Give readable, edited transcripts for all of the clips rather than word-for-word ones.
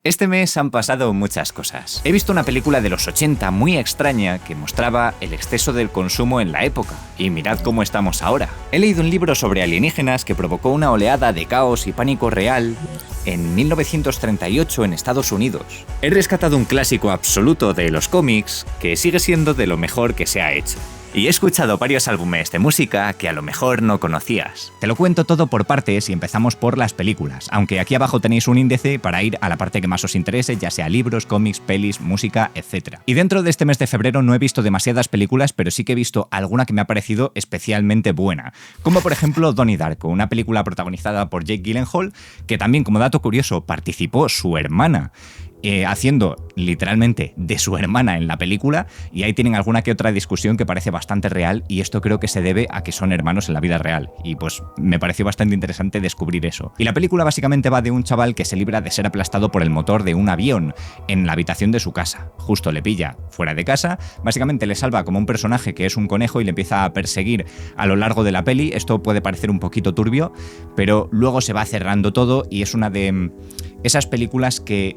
Este mes han pasado muchas cosas. He visto una película de los 80 muy extraña que mostraba el exceso del consumo en la época. Y mirad cómo estamos ahora. He leído un libro sobre alienígenas que provocó una oleada de caos y pánico real en 1938 en Estados Unidos. He rescatado un clásico absoluto de los cómics que sigue siendo de lo mejor que se ha hecho. Y he escuchado varios álbumes de música que a lo mejor no conocías. Te lo cuento todo por partes y empezamos por las películas, aunque aquí abajo tenéis un índice para ir a la parte que más os interese, ya sea libros, cómics, pelis, música, etc. Y dentro de este mes de febrero no he visto demasiadas películas, pero sí que he visto alguna que me ha parecido especialmente buena, como por ejemplo Donnie Darko, una película protagonizada por Jake Gyllenhaal, que también, como dato curioso, participó su hermana, haciendo literalmente de su hermana en la película, y ahí tienen alguna que otra discusión que parece bastante real, y esto creo que se debe a que son hermanos en la vida real, y pues me pareció bastante interesante descubrir eso. Y la película básicamente va de un chaval que se libra de ser aplastado por el motor de un avión en la habitación de su casa. Justo le pilla fuera de casa, básicamente le salva como un personaje que es un conejo y le empieza a perseguir a lo largo de la peli. Esto puede parecer un poquito turbio, pero luego se va cerrando todo y es una de esas películas que,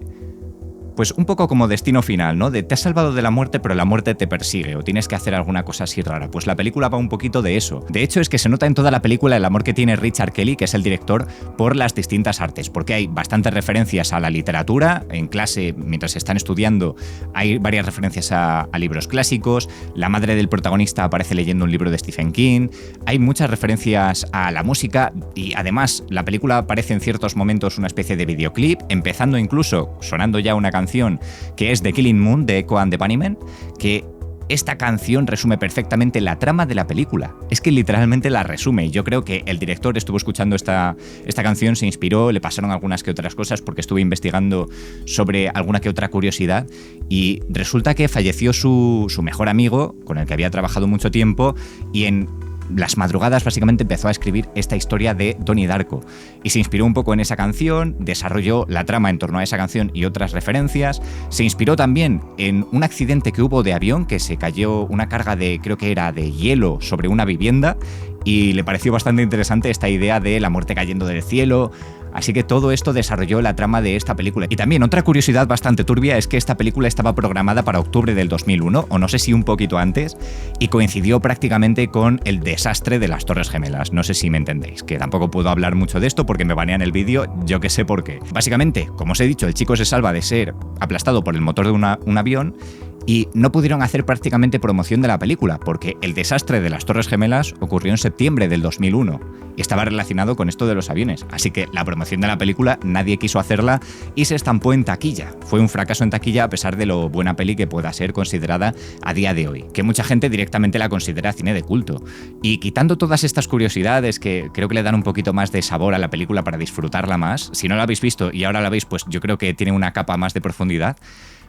pues un poco como Destino Final, ¿no? De te has salvado de la muerte, pero la muerte te persigue, o tienes que hacer alguna cosa así rara. Pues la película va un poquito de eso. De hecho, es que se nota en toda la película el amor que tiene Richard Kelly, que es el director, por las distintas artes, porque hay bastantes referencias a la literatura. En clase, mientras están estudiando, hay varias referencias a libros clásicos. La madre del protagonista aparece leyendo un libro de Stephen King. Hay muchas referencias a la música y además la película aparece en ciertos momentos una especie de videoclip, empezando incluso sonando ya una canción que es The Killing Moon de Echo and the Bunnymen, que esta canción resume perfectamente la trama de la película. Es que literalmente la resume, y yo creo que el director estuvo escuchando esta canción, se inspiró, le pasaron algunas que otras cosas porque estuve investigando sobre alguna que otra curiosidad, y resulta que falleció su mejor amigo, con el que había trabajado mucho tiempo, y en las madrugadas básicamente empezó a escribir esta historia de Donnie Darko y se inspiró un poco en esa canción, desarrolló la trama en torno a esa canción y otras referencias. Se inspiró también en un accidente que hubo de avión, que se cayó una carga de, creo que era de hielo, sobre una vivienda, y le pareció bastante interesante esta idea de la muerte cayendo del cielo. Así que todo esto desarrolló la trama de esta película. Y también otra curiosidad bastante turbia es que esta película estaba programada para octubre del 2001, o no sé si un poquito antes, y coincidió prácticamente con el desastre de las Torres Gemelas. No sé si me entendéis, que tampoco puedo hablar mucho de esto porque me banean el vídeo, yo que sé por qué. Básicamente, como os he dicho, el chico se salva de ser aplastado por el motor de un avión, y no pudieron hacer prácticamente promoción de la película, porque el desastre de las Torres Gemelas ocurrió en septiembre del 2001 y estaba relacionado con esto de los aviones. Así que la promoción de la película nadie quiso hacerla y se estampó en taquilla. Fue un fracaso en taquilla a pesar de lo buena peli que pueda ser considerada a día de hoy, que mucha gente directamente la considera cine de culto. Y quitando todas estas curiosidades que creo que le dan un poquito más de sabor a la película para disfrutarla más, si no la habéis visto y ahora la veis, pues yo creo que tiene una capa más de profundidad.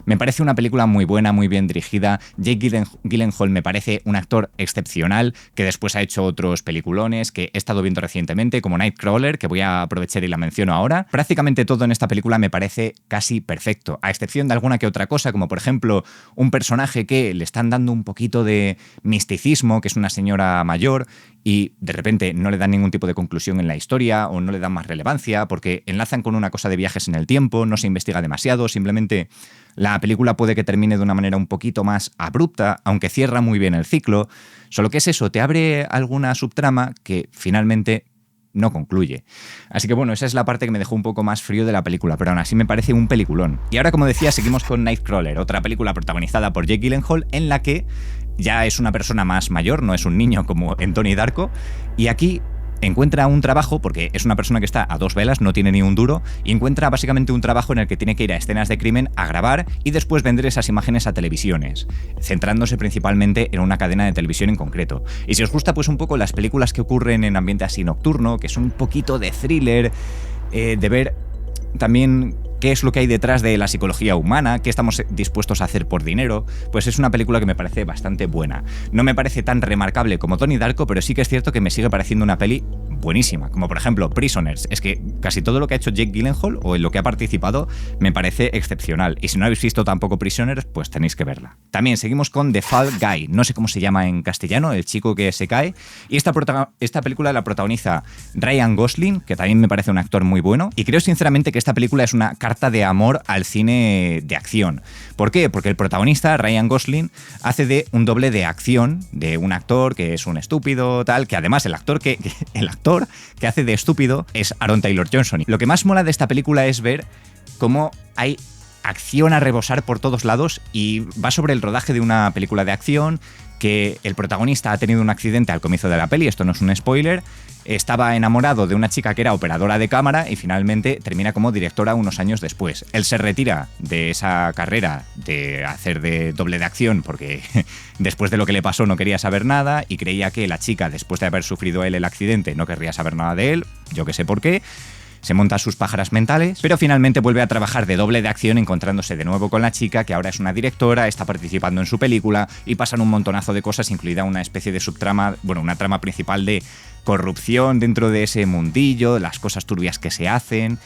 Me parece una película muy buena, muy bien dirigida. Jake Gyllenhaal me parece un actor excepcional, que después ha hecho otros peliculones que he estado viendo recientemente, como Nightcrawler, que voy a aprovechar y la menciono ahora. Prácticamente todo en esta película me parece casi perfecto, a excepción de alguna que otra cosa, como por ejemplo un personaje que le están dando un poquito de misticismo, que es una señora mayor, y de repente no le dan ningún tipo de conclusión en la historia o no le dan más relevancia porque enlazan con una cosa de viajes en el tiempo, no se investiga demasiado, simplemente la película puede que termine de una manera un poquito más abrupta, aunque cierra muy bien el ciclo. Solo que es eso, te abre alguna subtrama que finalmente no concluye. Así que bueno, esa es la parte que me dejó un poco más frío de la película, pero aún así me parece un peliculón. Y ahora, como decía, seguimos con Nightcrawler, otra película protagonizada por Jake Gyllenhaal, en la que ya es una persona más mayor, no es un niño como en Donnie Darko, y aquí encuentra un trabajo, porque es una persona que está a dos velas, no tiene ni un duro, y encuentra básicamente un trabajo en el que tiene que ir a escenas de crimen a grabar y después vender esas imágenes a televisiones, centrándose principalmente en una cadena de televisión en concreto. Y si os gusta pues un poco las películas que ocurren en ambiente así nocturno, que son un poquito de thriller, de ver también qué es lo que hay detrás de la psicología humana, qué estamos dispuestos a hacer por dinero, pues es una película que me parece bastante buena. No me parece tan remarcable como Donnie Darko, pero sí que es cierto que me sigue pareciendo una peli buenísima, como por ejemplo Prisoners. Es que casi todo lo que ha hecho Jake Gyllenhaal o en lo que ha participado me parece excepcional, y si no habéis visto tampoco Prisoners, pues tenéis que verla. También seguimos con The Fall Guy, no sé cómo se llama en castellano, el chico que se cae, y esta película la protagoniza Ryan Gosling, que también me parece un actor muy bueno, y creo sinceramente que esta película es una carta carta de amor al cine de acción. ¿Por qué? Porque el protagonista, Ryan Gosling, hace de un doble de acción de un actor que es un estúpido, tal, que además el actor que hace de estúpido es Aaron Taylor Johnson. Lo que más mola de esta película es ver cómo hay acción a rebosar por todos lados y va sobre el rodaje de una película de acción, que el protagonista ha tenido un accidente al comienzo de la peli, esto no es un spoiler, estaba enamorado de una chica que era operadora de cámara y finalmente termina como directora unos años después. Él se retira de esa carrera de hacer de doble de acción porque después de lo que le pasó no quería saber nada y creía que la chica, después de haber sufrido él el accidente, no querría saber nada de él, yo que sé por qué. Se monta sus pájaras mentales, pero finalmente vuelve a trabajar de doble de acción encontrándose de nuevo con la chica, que ahora es una directora, está participando en su película y pasan un montonazo de cosas, incluida una especie de subtrama, bueno, una trama principal de corrupción dentro de ese mundillo, las cosas turbias que se hacen,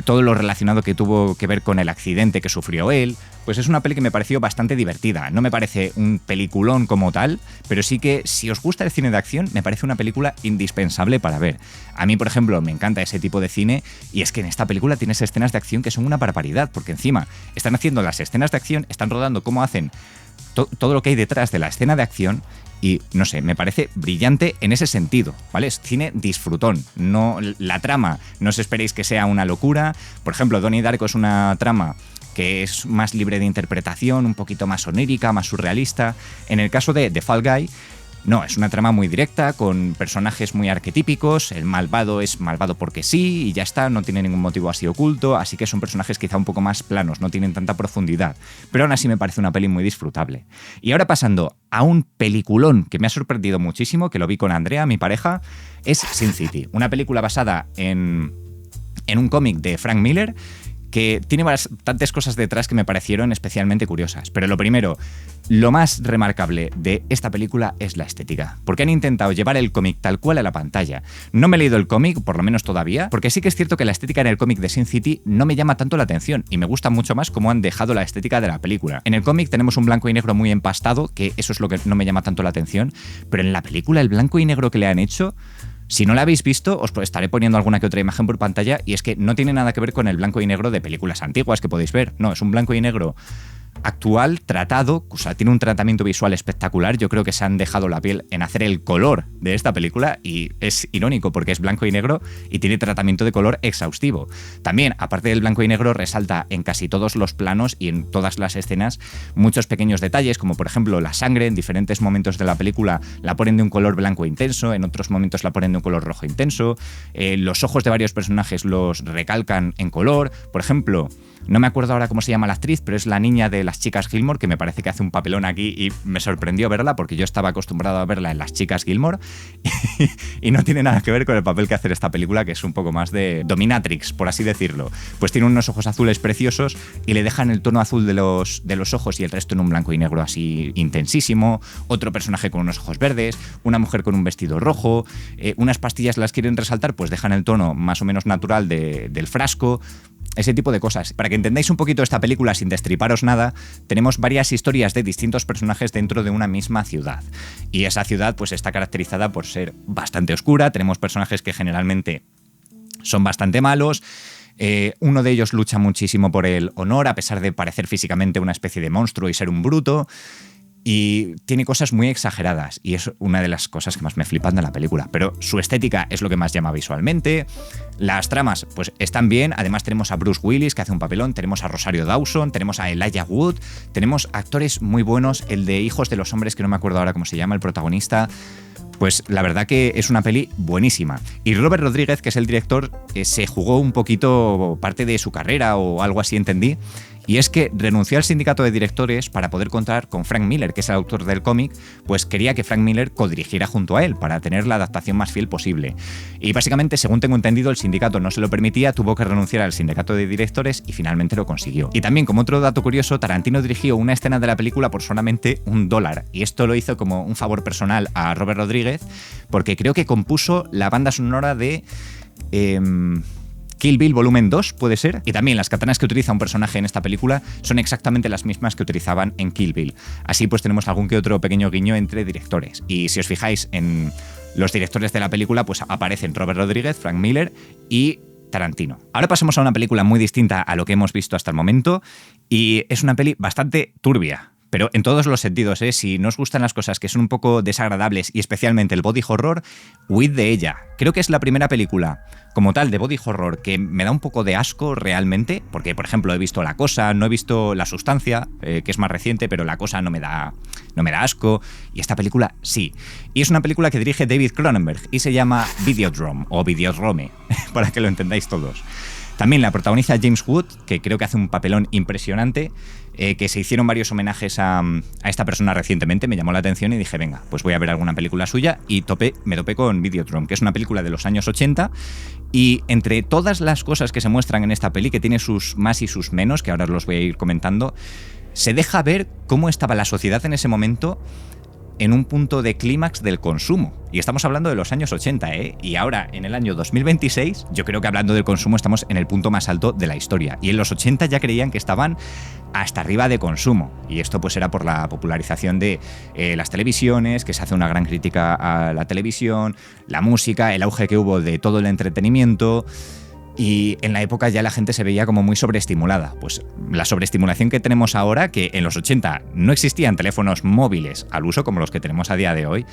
todo lo relacionado que tuvo que ver con el accidente que sufrió él. Pues es una peli que me pareció bastante divertida. No me parece un peliculón como tal, pero sí que si os gusta el cine de acción, me parece una película indispensable para ver. A mí, por ejemplo, me encanta ese tipo de cine y es que en esta película tienes escenas de acción que son una barbaridad, porque encima están haciendo las escenas de acción, están rodando cómo hacen todo lo que hay detrás de la escena de acción. Y, no sé, me parece brillante en ese sentido, ¿vale? Es cine disfrutón. No, la trama, no os esperéis que sea una locura. Por ejemplo, Donnie Darko es una trama que es más libre de interpretación, un poquito más onírica, más surrealista. En el caso de The Fall Guy, no, es una trama muy directa, con personajes muy arquetípicos, el malvado es malvado porque sí y ya está, no tiene ningún motivo así oculto, así que son personajes quizá un poco más planos, no tienen tanta profundidad, pero aún así me parece una peli muy disfrutable. Y ahora pasando a un peliculón que me ha sorprendido muchísimo, que lo vi con Andrea, mi pareja, es Sin City, una película basada en un cómic de Frank Miller, que tiene bastantes cosas detrás que me parecieron especialmente curiosas. Pero lo primero, lo más remarcable de esta película es la estética, porque han intentado llevar el cómic tal cual a la pantalla. No me he leído el cómic, por lo menos todavía, porque sí que es cierto que la estética en el cómic de Sin City no me llama tanto la atención y me gusta mucho más cómo han dejado la estética de la película. En el cómic tenemos un blanco y negro muy empastado, que eso es lo que no me llama tanto la atención, pero en la película el blanco y negro que le han hecho... Si no la habéis visto, os estaré poniendo alguna que otra imagen por pantalla y es que no tiene nada que ver con el blanco y negro de películas antiguas que podéis ver. No, es un blanco y negro actual, tratado, o sea, tiene un tratamiento visual espectacular. Yo creo que se han dejado la piel en hacer el color de esta película y es irónico porque es blanco y negro y tiene tratamiento de color exhaustivo. También, aparte del blanco y negro, resalta en casi todos los planos y en todas las escenas muchos pequeños detalles, como por ejemplo la sangre. En diferentes momentos de la película la ponen de un color blanco intenso, en otros momentos la ponen de un color rojo intenso. Los ojos de varios personajes los recalcan en color. Por ejemplo, no me acuerdo ahora cómo se llama la actriz, pero es la niña de Las Chicas Gilmore, que me parece que hace un papelón aquí y me sorprendió verla porque yo estaba acostumbrado a verla en Las Chicas Gilmore y no tiene nada que ver con el papel que hace esta película, que es un poco más de dominatrix, por así decirlo. Pues tiene unos ojos azules preciosos y le dejan el tono azul de los ojos y el resto en un blanco y negro así intensísimo. Otro personaje con unos ojos verdes, una mujer con un vestido rojo, unas pastillas las quieren resaltar, pues dejan el tono más o menos natural del frasco. Ese tipo de cosas. Para que entendáis un poquito esta película sin destriparos nada, tenemos varias historias de distintos personajes dentro de una misma ciudad. Y esa ciudad pues está caracterizada por ser bastante oscura, tenemos personajes que generalmente son bastante malos. Uno de ellos lucha muchísimo por el honor, a pesar de parecer físicamente una especie de monstruo y ser un bruto. Y tiene cosas muy exageradas y es una de las cosas que más me flipan de la película. Pero su estética es lo que más llama visualmente. Las tramas pues están bien. Además tenemos a Bruce Willis, que hace un papelón. Tenemos a Rosario Dawson, tenemos a Elijah Wood. Tenemos actores muy buenos. El de Hijos de los Hombres, que no me acuerdo ahora cómo se llama, el protagonista. Pues la verdad que es una peli buenísima. Y Robert Rodríguez, que es el director, se jugó un poquito parte de su carrera o algo así, entendí. Y es que renunció al sindicato de directores para poder contar con Frank Miller, que es el autor del cómic, pues quería que Frank Miller codirigiera junto a él para tener la adaptación más fiel posible. Y básicamente, según tengo entendido, el sindicato no se lo permitía, tuvo que renunciar al sindicato de directores y finalmente lo consiguió. Y también, como otro dato curioso, Tarantino dirigió una escena de la película por solamente $1. Y esto lo hizo como un favor personal a Robert Rodríguez, porque creo que compuso la banda sonora de... Kill Bill Volumen 2, puede ser. Y también las katanas que utiliza un personaje en esta película son exactamente las mismas que utilizaban en Kill Bill. Así pues tenemos algún que otro pequeño guiño entre directores. Y si os fijáis en los directores de la película, pues aparecen Robert Rodríguez, Frank Miller y Tarantino. Ahora pasamos a una película muy distinta a lo que hemos visto hasta el momento y es una peli bastante turbia. Pero en todos los sentidos, ¿eh? Si no os gustan las cosas que son un poco desagradables y especialmente el body horror, huid de ella. Creo que es la primera película como tal de body horror que me da un poco de asco realmente, porque por ejemplo he visto La Cosa, no he visto La Sustancia, que es más reciente, pero La Cosa no me da asco, y esta película sí. Y es una película que dirige David Cronenberg y se llama Videodrome o Videodrome, para que lo entendáis todos. También la protagoniza James Wood, que creo que hace un papelón impresionante, que se hicieron varios homenajes a esta persona recientemente, me llamó la atención y dije, venga, pues voy a ver alguna película suya, y me topé con Videodrome, que es una película de los años 80, y entre todas las cosas que se muestran en esta peli, que tiene sus más y sus menos, que ahora os los voy a ir comentando, se deja ver cómo estaba la sociedad en ese momento en un punto de clímax del consumo. Y estamos hablando de los años 80, ¿eh? Y ahora, en el año 2026, yo creo que hablando del consumo estamos en el punto más alto de la historia. Y en los 80 ya creían que estaban hasta arriba de consumo. Y esto pues era por la popularización de las televisiones, que se hace una gran crítica a la televisión, la música, el auge que hubo de todo el entretenimiento. Y en la época ya la gente se veía como muy sobreestimulada. Pues la sobreestimulación que tenemos ahora, que en los 80 no existían teléfonos móviles al uso como los que tenemos a día de hoy,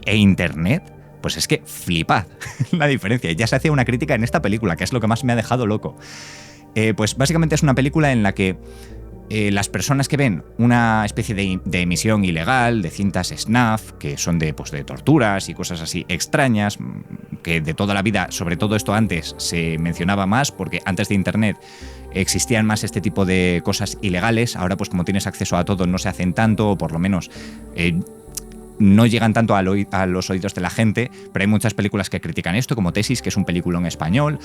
e internet, pues es que flipad la diferencia. Ya se hacía una crítica en esta película, que es lo que más me ha dejado loco. Pues básicamente es una película en la que las personas que ven una especie de emisión ilegal de cintas snuff, que son de torturas y cosas así extrañas, que de toda la vida, sobre todo esto antes, se mencionaba más, porque antes de Internet existían más este tipo de cosas ilegales. Ahora pues como tienes acceso a todo no se hacen tanto, o por lo menos no llegan tanto a los oídos de la gente, pero hay muchas películas que critican esto, como Tesis, que es un peliculón español.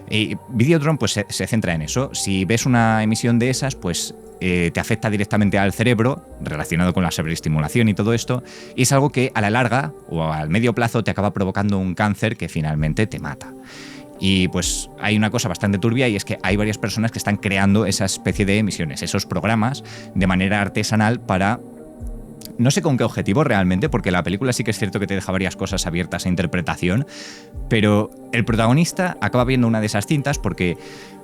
Y Videodrome pues se centra en eso. Si ves una emisión de esas, pues te afecta directamente al cerebro, relacionado con la sobreestimulación y todo esto, y es algo que a la larga o al medio plazo te acaba provocando un cáncer que finalmente te mata. Y pues hay una cosa bastante turbia, y es que hay varias personas que están creando esa especie de emisiones, esos programas, de manera artesanal para... No sé con qué objetivo realmente, porque la película sí que es cierto que te deja varias cosas abiertas a interpretación, pero el protagonista acaba viendo una de esas cintas porque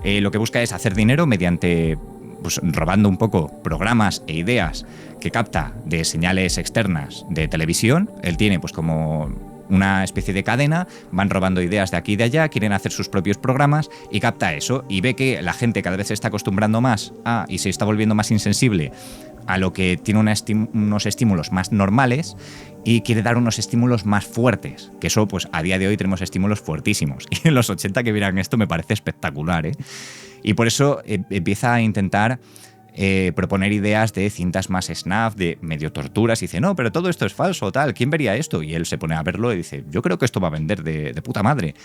lo que busca es hacer dinero mediante, pues, robando un poco programas e ideas que capta de señales externas de televisión. Él tiene pues como una especie de cadena, van robando ideas de aquí y de allá, quieren hacer sus propios programas y capta eso, y ve que la gente cada vez se está acostumbrando más y se está volviendo más insensible a lo que tiene unos estímulos más normales, y quiere dar unos estímulos más fuertes, que eso pues a día de hoy tenemos estímulos fuertísimos, y en los 80 que vieran esto me parece espectacular, ¿eh? Y por eso empieza a intentar proponer ideas de cintas más snuff, de medio torturas, y dice, no, pero todo esto es falso, tal, ¿quién vería esto? Y él se pone a verlo y dice, yo creo que esto va a vender de puta madre.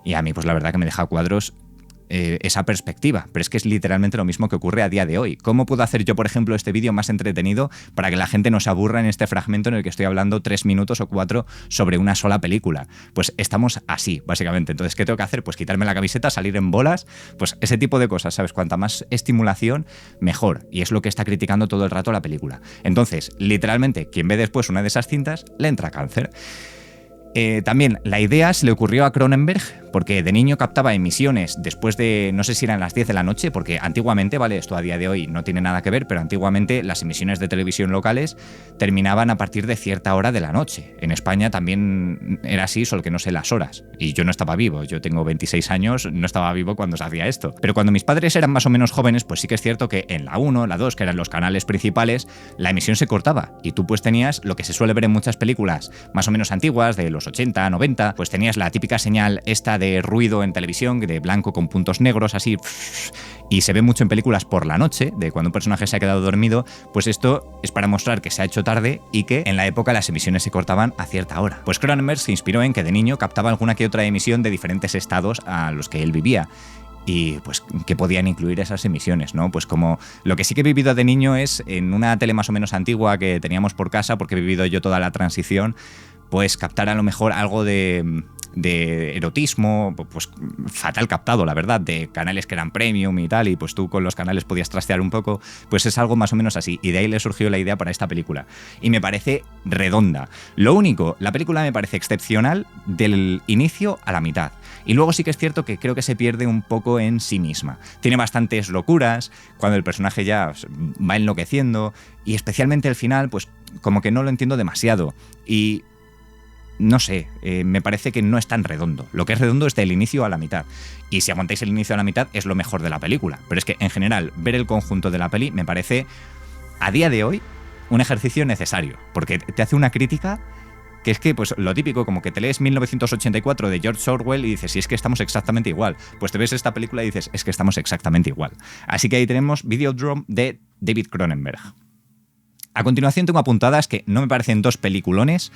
Y a mí pues la verdad que me deja a cuadros esa perspectiva, pero es que es literalmente lo mismo que ocurre a día de hoy. ¿Cómo puedo hacer yo, por ejemplo, este vídeo más entretenido para que la gente no se aburra en este fragmento en el que estoy hablando 3 minutos o 4 sobre una sola película? Pues estamos así, básicamente. Entonces, ¿qué tengo que hacer? Pues quitarme la camiseta, salir en bolas, pues ese tipo de cosas, ¿sabes? Cuanta más estimulación, mejor. Y es lo que está criticando todo el rato la película. Entonces, literalmente, quien ve después una de esas cintas, le entra cáncer. También la idea se le ocurrió a Cronenberg porque de niño captaba emisiones después de, no sé si eran las 10 de la noche, porque antiguamente, vale, esto a día de hoy no tiene nada que ver, pero antiguamente las emisiones de televisión locales terminaban a partir de cierta hora de la noche. En España también era así, solo que no sé las horas. Y yo no estaba vivo, yo tengo 26 años, no estaba vivo cuando se hacía esto. Pero cuando mis padres eran más o menos jóvenes, pues sí que es cierto que en la 1, la 2, que eran los canales principales, la emisión se cortaba. Y tú pues tenías lo que se suele ver en muchas películas más o menos antiguas, de los 80, 90, pues tenías la típica señal esta de ruido en televisión, de blanco con puntos negros, así, y se ve mucho en películas por la noche, de cuando un personaje se ha quedado dormido. Pues esto es para mostrar que se ha hecho tarde y que en la época las emisiones se cortaban a cierta hora. Pues Cronenberg se inspiró en que de niño captaba alguna que otra emisión de diferentes estados a los que él vivía. Y pues que podían incluir esas emisiones, ¿no? Pues como lo que sí que he vivido de niño es en una tele más o menos antigua que teníamos por casa, porque he vivido yo toda la transición, pues captar a lo mejor algo de de erotismo, pues fatal captado, la verdad, de canales que eran premium y tal, y pues tú con los canales podías trastear un poco, pues es algo más o menos así, y de ahí le surgió la idea para esta película. Y me parece redonda. Lo único, la película me parece excepcional del inicio a la mitad. Y luego sí que es cierto que creo que se pierde un poco en sí misma. Tiene bastantes locuras, cuando el personaje ya va enloqueciendo, y especialmente el final, pues como que no lo entiendo demasiado. Y no sé, me parece que no es tan redondo. Lo que es redondo es del inicio a la mitad. Y si aguantáis el inicio a la mitad, es lo mejor de la película. Pero es que en general, ver el conjunto de la peli me parece, a día de hoy, un ejercicio necesario. Porque te hace una crítica que es que, pues lo típico, como que te lees 1984 de George Orwell y dices, si es que estamos exactamente igual. Pues te ves esta película y dices, es que estamos exactamente igual. Así que ahí tenemos Videodrome de David Cronenberg. A continuación tengo apuntadas que no me parecen dos peliculones.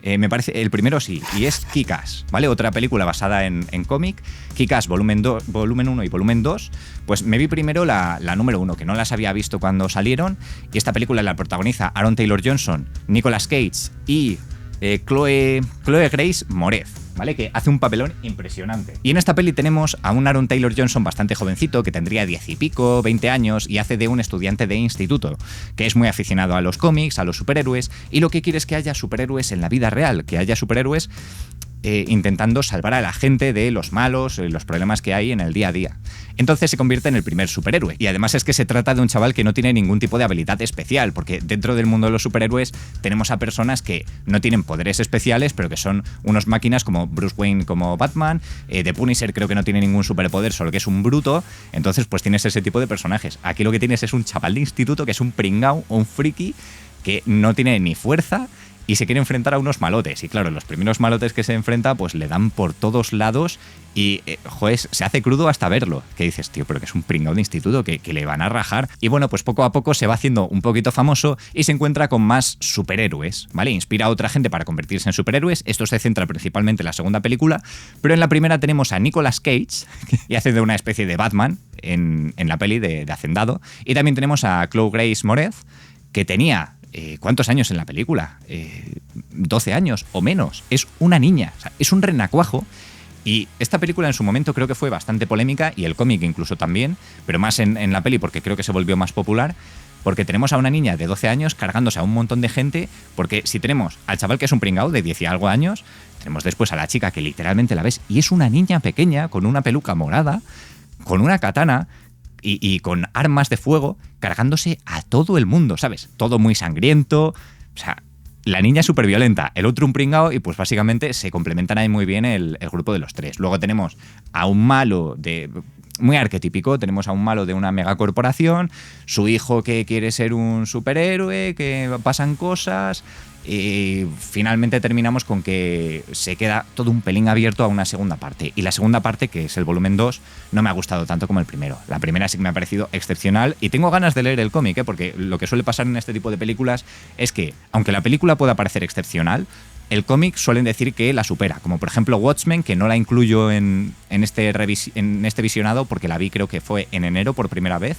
Me parece, el primero sí, y es Kick-Ass, ¿vale? Otra película basada en cómic. Kick-Ass volumen 1 y volumen 2. Pues me vi primero la número 1, que no las había visto cuando salieron. Y esta película la protagoniza Aaron Taylor Johnson, Nicolas Cage y Chloe Grace Moretz, ¿vale? Que hace un papelón impresionante. Y en esta peli tenemos a un Aaron Taylor Johnson bastante jovencito, que tendría 10 y pico, 20 años, y hace de un estudiante de instituto, que es muy aficionado a los cómics, a los superhéroes, y lo que quiere es que haya superhéroes en la vida real, que haya superhéroes intentando salvar a la gente de los malos, los problemas que hay en el día a día. Entonces se convierte en el primer superhéroe. Y además es que se trata de un chaval que no tiene ningún tipo de habilidad especial, porque dentro del mundo de los superhéroes tenemos a personas que no tienen poderes especiales, pero que son unos máquinas como Bruce Wayne, como Batman. The Punisher creo que no tiene ningún superpoder, solo que es un bruto. Entonces pues tienes ese tipo de personajes. Aquí lo que tienes es un chaval de instituto que es un pringao, un friki, que no tiene ni fuerza y se quiere enfrentar a unos malotes. Y claro, los primeros malotes que se enfrenta pues le dan por todos lados y, joder, se hace crudo hasta verlo. Que dices, tío, pero que es un pringao de instituto, que le van a rajar. Y bueno, pues poco a poco se va haciendo un poquito famoso y se encuentra con más superhéroes, ¿vale? Inspira a otra gente para convertirse en superhéroes. Esto se centra principalmente en la segunda película, pero en la primera tenemos a Nicolas Cage, y hace de una especie de Batman en la peli de Hacendado. Y también tenemos a Chloe Grace Moretz, que tenía... ¿cuántos años en la película? 12 años o menos. Es una niña, o sea, es un renacuajo. Y esta película en su momento creo que fue bastante polémica, y el cómic incluso también, pero más en la peli porque creo que se volvió más popular, porque tenemos a una niña de 12 años cargándose a un montón de gente, porque si tenemos al chaval que es un pringao de 10 y algo años, tenemos después a la chica que literalmente la ves y es una niña pequeña con una peluca morada, con una katana y con armas de fuego, cargándose a todo el mundo, ¿sabes? Todo muy sangriento, o sea, la niña es súper violenta, el otro un pringao, y pues básicamente se complementan ahí muy bien el grupo de los tres. Luego tenemos a un malo muy arquetípico, tenemos a un malo de una megacorporación, su hijo que quiere ser un superhéroe, que pasan cosas, y finalmente terminamos con que se queda todo un pelín abierto a una segunda parte. Y la segunda parte, que es el volumen 2, no me ha gustado tanto como el primero. La primera sí que me ha parecido excepcional y tengo ganas de leer el cómic, porque lo que suele pasar en este tipo de películas es que, aunque la película pueda parecer excepcional, el cómic suelen decir que la supera, como por ejemplo Watchmen, que no la incluyo en este visionado porque la vi creo que fue en enero por primera vez,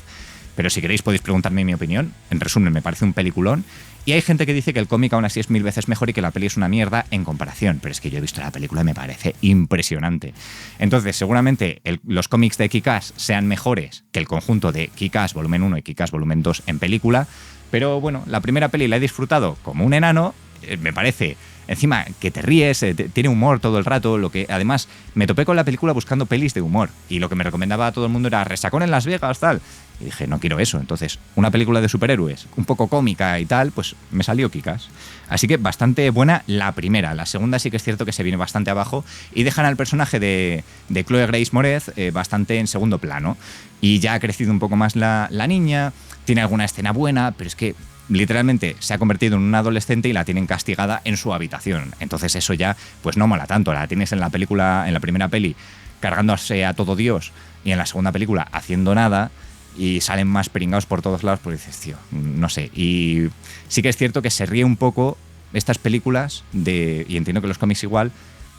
pero si queréis podéis preguntarme mi opinión. En resumen, me parece un peliculón. Y hay gente que dice que el cómic aún así es 1000 veces mejor y que la peli es una mierda en comparación, pero es que yo he visto la película y me parece impresionante. Entonces, seguramente los cómics de Kick-Ass sean mejores que el conjunto de Kick-Ass volumen 1 y Kick-Ass volumen 2 en película, pero bueno, la primera peli la he disfrutado como un enano, me parece... Encima, que te ríes, tiene humor todo el rato, lo que además me topé con la película buscando pelis de humor y lo que me recomendaba a todo el mundo era Resacón en Las Vegas, tal. Y dije, no quiero eso. Entonces, una película de superhéroes, un poco cómica y tal, pues me salió Kick-Ass. Así que bastante buena la primera. La segunda sí que es cierto que se viene bastante abajo y dejan al personaje de Chloe Grace Moretz bastante en segundo plano. Y ya ha crecido un poco más la niña, tiene alguna escena buena, pero es que literalmente se ha convertido en una adolescente y la tienen castigada en su habitación. Entonces eso ya pues no mola tanto. La tienes en la película, en la primera peli, cargándose a todo Dios, y en la segunda película haciendo nada, y salen más pringados por todos lados, pues dices, tío, no sé. Y sí que es cierto que se ríe un poco estas películas y entiendo que los cómics igual,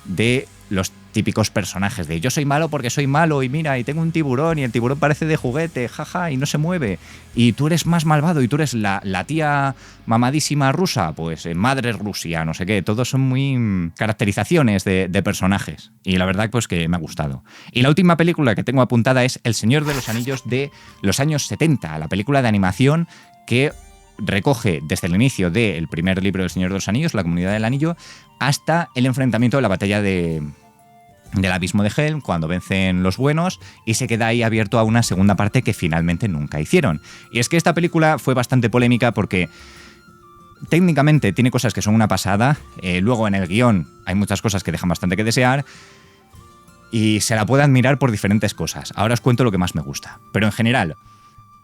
de los típicos personajes de yo soy malo porque soy malo y mira, y tengo un tiburón y el tiburón parece de juguete, jaja, y no se mueve. Y tú eres más malvado y tú eres la tía mamadísima rusa, pues madre Rusia, no sé qué. Todos son muy caracterizaciones de personajes. Y la verdad pues que me ha gustado. Y la última película que tengo apuntada es El Señor de los Anillos de los años 70, la película de animación que recoge desde el inicio del primer libro del Señor de los Anillos, La Comunidad del Anillo, hasta el enfrentamiento de la batalla del abismo de Helm, cuando vencen los buenos, y se queda ahí abierto a una segunda parte que finalmente nunca hicieron. Y es que esta película fue bastante polémica porque técnicamente tiene cosas que son una pasada, luego en el guión hay muchas cosas que dejan bastante que desear, y se la puede admirar por diferentes cosas. Ahora os cuento lo que más me gusta. Pero en general,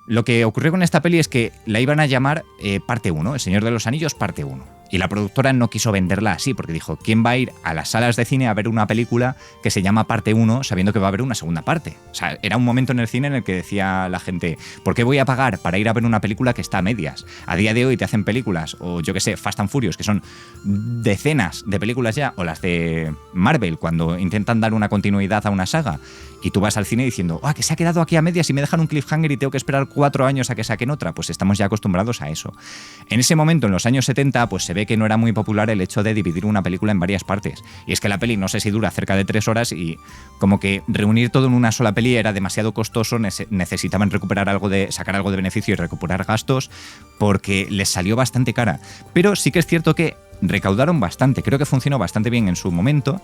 lo que ocurrió con esta peli es que la iban a llamar parte 1, El Señor de los Anillos parte 1. Y la productora no quiso venderla así, porque dijo, ¿quién va a ir a las salas de cine a ver una película que se llama parte 1 sabiendo que va a haber una segunda parte? O sea, era un momento en el cine en el que decía la gente, ¿por qué voy a pagar para ir a ver una película que está a medias? A día de hoy te hacen películas, o yo que sé, Fast and Furious, que son decenas de películas ya, o las de Marvel, cuando intentan dar una continuidad a una saga, y tú vas al cine diciendo, que se ha quedado aquí a medias y me dejan un cliffhanger y tengo que esperar 4 años a que saquen otra. Pues estamos ya acostumbrados a eso. En ese momento, en los años 70, pues se ve que no era muy popular el hecho de dividir una película en varias partes. Y es que la peli no sé si dura cerca de 3 horas y como que reunir todo en una sola peli era demasiado costoso, necesitaban sacar algo de beneficio y recuperar gastos porque les salió bastante cara. Pero sí que es cierto que recaudaron bastante, creo que funcionó bastante bien en su momento.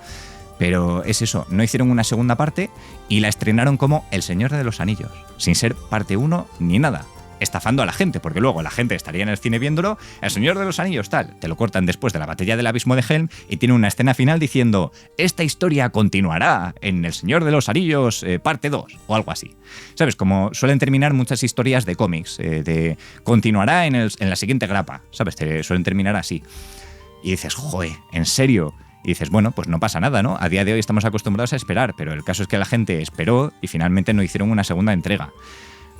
Pero es eso, no hicieron una segunda parte y la estrenaron como El Señor de los Anillos, sin ser parte 1 ni nada, estafando a la gente, porque luego la gente estaría en el cine viéndolo, El Señor de los Anillos tal, te lo cortan después de la batalla del abismo de Helm y tiene una escena final diciendo esta historia continuará en El Señor de los Anillos parte 2 o algo así. ¿Sabes? Como suelen terminar muchas historias de cómics, de continuará en la siguiente grapa, ¿sabes? Te suelen terminar así. Y dices, joder, ¿en serio? Y dices, bueno, pues no pasa nada, ¿no? A día de hoy estamos acostumbrados a esperar, pero el caso es que la gente esperó y finalmente no hicieron una segunda entrega.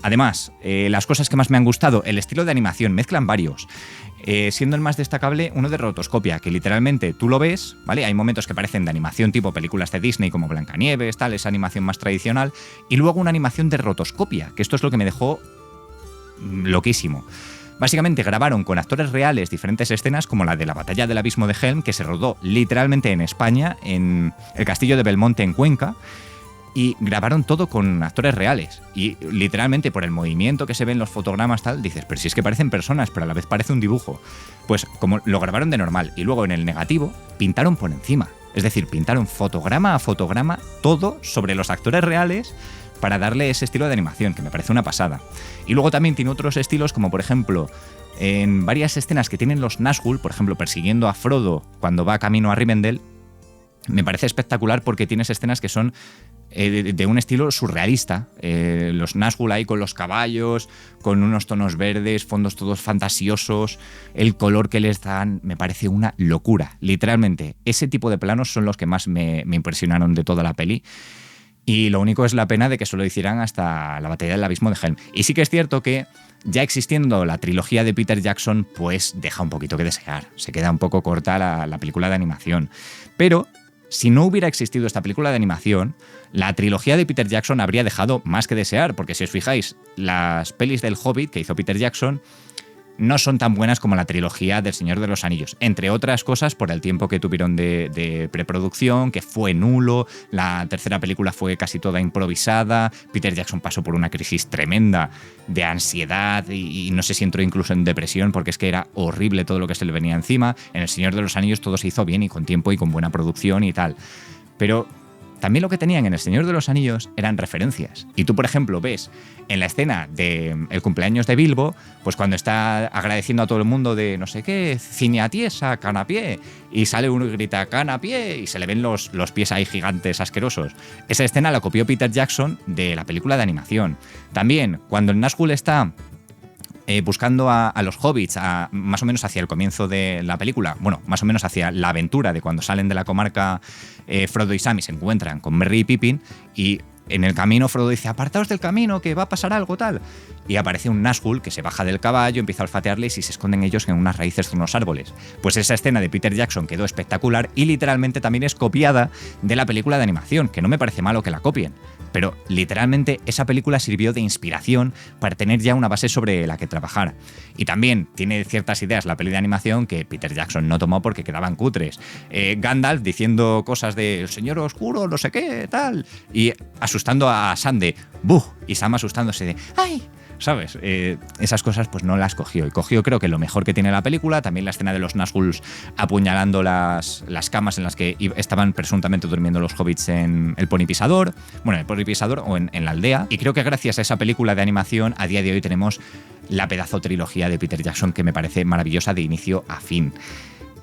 Además, las cosas que más me han gustado, el estilo de animación, mezclan varios. Siendo el más destacable uno de rotoscopia, que literalmente tú lo ves, ¿vale? Hay momentos que parecen de animación tipo películas de Disney como Blancanieves, tal, esa animación más tradicional, y luego una animación de rotoscopia, que esto es lo que me dejó loquísimo. Básicamente grabaron con actores reales diferentes escenas como la de la batalla del abismo de Helm, que se rodó literalmente en España, en el castillo de Belmonte en Cuenca, y grabaron todo con actores reales. Y literalmente por el movimiento que se ve en los fotogramas tal, dices, pero si es que parecen personas, pero a la vez parece un dibujo. Pues como lo grabaron de normal y luego en el negativo pintaron por encima. Es decir, pintaron fotograma a fotograma todo sobre los actores reales para darle ese estilo de animación, que me parece una pasada. Y luego también tiene otros estilos, como por ejemplo, en varias escenas que tienen los Nazgûl, por ejemplo, persiguiendo a Frodo cuando va camino a Rivendell, me parece espectacular porque tienes escenas que son de un estilo surrealista. Los Nazgûl ahí con los caballos, con unos tonos verdes, fondos todos fantasiosos, el color que les dan, me parece una locura. Literalmente, ese tipo de planos son los que más me impresionaron de toda la peli. Y lo único es la pena de que solo hicieran hasta la batalla del abismo de Helm. Y sí que es cierto que ya existiendo la trilogía de Peter Jackson, pues deja un poquito que desear. Se queda un poco corta la película de animación. Pero si no hubiera existido esta película de animación, la trilogía de Peter Jackson habría dejado más que desear, porque si os fijáis, las pelis del Hobbit que hizo Peter Jackson no son tan buenas como la trilogía del Señor de los Anillos, entre otras cosas por el tiempo que tuvieron de preproducción, que fue nulo, la tercera película fue casi toda improvisada, Peter Jackson pasó por una crisis tremenda de ansiedad y no sé si entró incluso en depresión porque es que era horrible todo lo que se le venía encima. En El Señor de los Anillos todo se hizo bien y con tiempo y con buena producción y tal, pero también lo que tenían en El Señor de los Anillos eran referencias. Y tú, por ejemplo, ves en la escena del cumpleaños de Bilbo, pues cuando está agradeciendo a todo el mundo de no sé qué, ciñatiesa, canapié, y sale uno y grita canapié, y se le ven los pies ahí gigantes asquerosos. Esa escena la copió Peter Jackson de la película de animación. También, cuando el Nazgûl está buscando a los hobbits más o menos hacia el comienzo de la película, bueno, más o menos hacia la aventura de cuando salen de la comarca Frodo y Sam y se encuentran con Merry y Pippin, y en el camino Frodo dice, apartaos del camino, que va a pasar algo tal. Y aparece un Nazgûl que se baja del caballo, empieza a olfatearles y se esconden ellos en unas raíces de unos árboles. Pues esa escena de Peter Jackson quedó espectacular y literalmente también es copiada de la película de animación, que no me parece malo que la copien. Pero literalmente esa película sirvió de inspiración para tener ya una base sobre la que trabajar. Y también tiene ciertas ideas la peli de animación que Peter Jackson no tomó porque quedaban cutres. Gandalf diciendo cosas de el señor oscuro, no sé qué, tal. Y asustando a Sam de ¡buh! Y Sam asustándose de ¡ay! ¿Sabes? Esas cosas pues no las cogió. Y cogió creo que lo mejor que tiene la película, también la escena de los Nazgûls apuñalando las camas en las que estaban presuntamente durmiendo los hobbits en el Pony Pisador, bueno, en el Pony Pisador o en la aldea. Y creo que gracias a esa película de animación, a día de hoy tenemos la pedazo trilogía de Peter Jackson que me parece maravillosa de inicio a fin.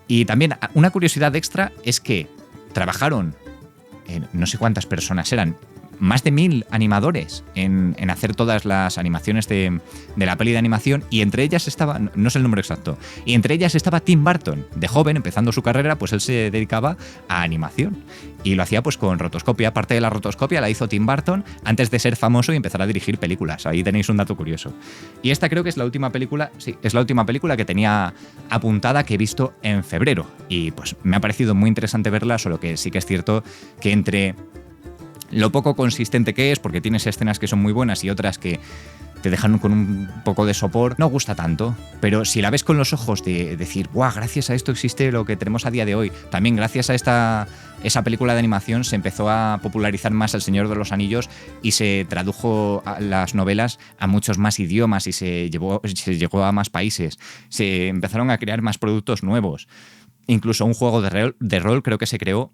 Y también una curiosidad extra es que trabajaron, no sé cuántas personas eran, más de 1000 animadores en hacer todas las animaciones de la peli de animación, y entre ellas estaba, no sé el número exacto, y entre ellas estaba Tim Burton. De joven, empezando su carrera, pues él se dedicaba a animación y lo hacía pues con rotoscopia. Parte de la rotoscopia la hizo Tim Burton antes de ser famoso y empezar a dirigir películas. Ahí tenéis un dato curioso. Y esta creo que es la última película, sí, es la última película que tenía apuntada, que he visto en febrero, y pues me ha parecido muy interesante verla, solo que sí que es cierto que entre lo poco consistente que es, porque tienes escenas que son muy buenas y otras que te dejan con un poco de sopor, no gusta tanto. Pero si la ves con los ojos de decir, ¡guau! Gracias a esto existe lo que tenemos a día de hoy. También gracias a esa película de animación se empezó a popularizar más El Señor de los Anillos y se tradujo a las novelas a muchos más idiomas y se llegó a más países. Se empezaron a crear más productos nuevos. Incluso un juego de rol creo que se creó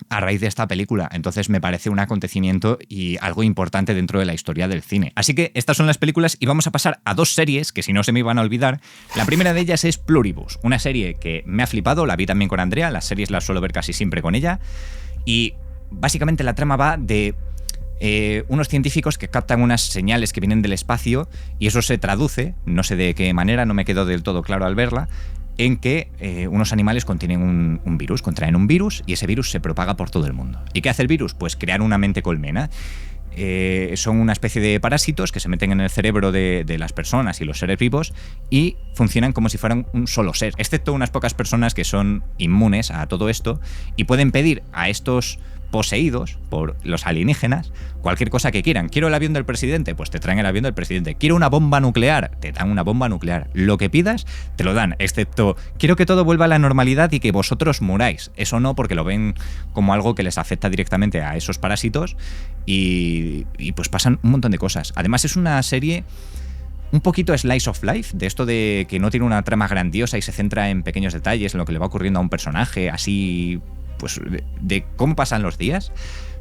a raíz de esta película. Entonces me parece un acontecimiento y algo importante dentro de la historia del cine. Así que estas son las películas y vamos a pasar a dos series que si no se me iban a olvidar. La primera de ellas es Pluribus, una serie que me ha flipado, la vi también con Andrea, las series las suelo ver casi siempre con ella, y básicamente la trama va de unos científicos que captan unas señales que vienen del espacio y eso se traduce, no sé de qué manera, no me quedó del todo claro al verla, en que unos animales contienen un virus, contraen un virus y ese virus se propaga por todo el mundo. ¿Y qué hace el virus? Pues crear una mente colmena. Son una especie de parásitos que se meten en el cerebro de las personas y los seres vivos y funcionan como si fueran un solo ser, excepto unas pocas personas que son inmunes a todo esto y pueden pedir a estos poseídos por los alienígenas cualquier cosa que quieran. Quiero el avión del presidente, pues te traen el avión del presidente. Quiero una bomba nuclear, te dan una bomba nuclear. Lo que pidas, te lo dan, excepto quiero que todo vuelva a la normalidad y que vosotros muráis. Eso no, porque lo ven como algo que les afecta directamente a esos parásitos y pues pasan un montón de cosas. Además es una serie un poquito slice of life, de esto de que no tiene una trama grandiosa y se centra en pequeños detalles, en lo que le va ocurriendo a un personaje, así pues de cómo pasan los días,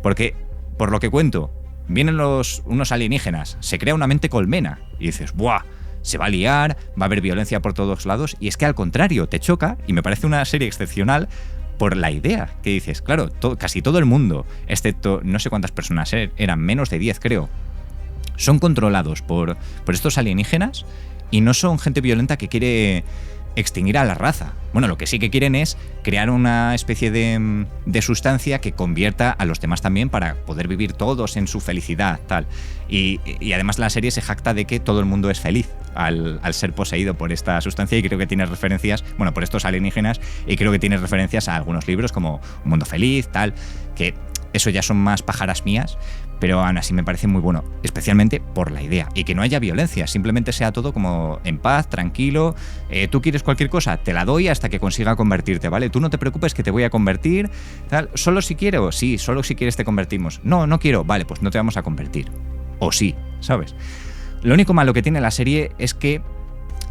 porque por lo que cuento, vienen unos alienígenas, se crea una mente colmena y dices, ¡buah! Se va a liar, va a haber violencia por todos lados, y es que al contrario, te choca y me parece una serie excepcional por la idea que dices, claro, casi todo el mundo, excepto no sé cuántas personas eran, menos de 10 creo, son controlados por estos alienígenas y no son gente violenta que quiere extinguir a la raza. Bueno, lo que sí que quieren es crear una especie de sustancia que convierta a los demás también para poder vivir todos en su felicidad, tal. Y además la serie se jacta de que todo el mundo es feliz al ser poseído por esta sustancia, y creo que tiene referencias, bueno, por estos alienígenas, y creo que tiene referencias a algunos libros como Un Mundo Feliz, tal, que eso ya son más pájaras mías, pero aún así me parece muy bueno, especialmente por la idea. Y que no haya violencia, simplemente sea todo como en paz, tranquilo. Tú quieres cualquier cosa, te la doy hasta que consiga convertirte, ¿vale? Tú no te preocupes que te voy a convertir, tal. Solo si quiero, sí, solo si quieres te convertimos. No, no quiero, vale, pues no te vamos a convertir. O sí, ¿sabes? Lo único malo que tiene la serie es que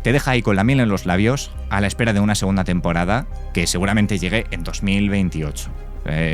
te deja ahí con la miel en los labios a la espera de una segunda temporada que seguramente llegue en 2028.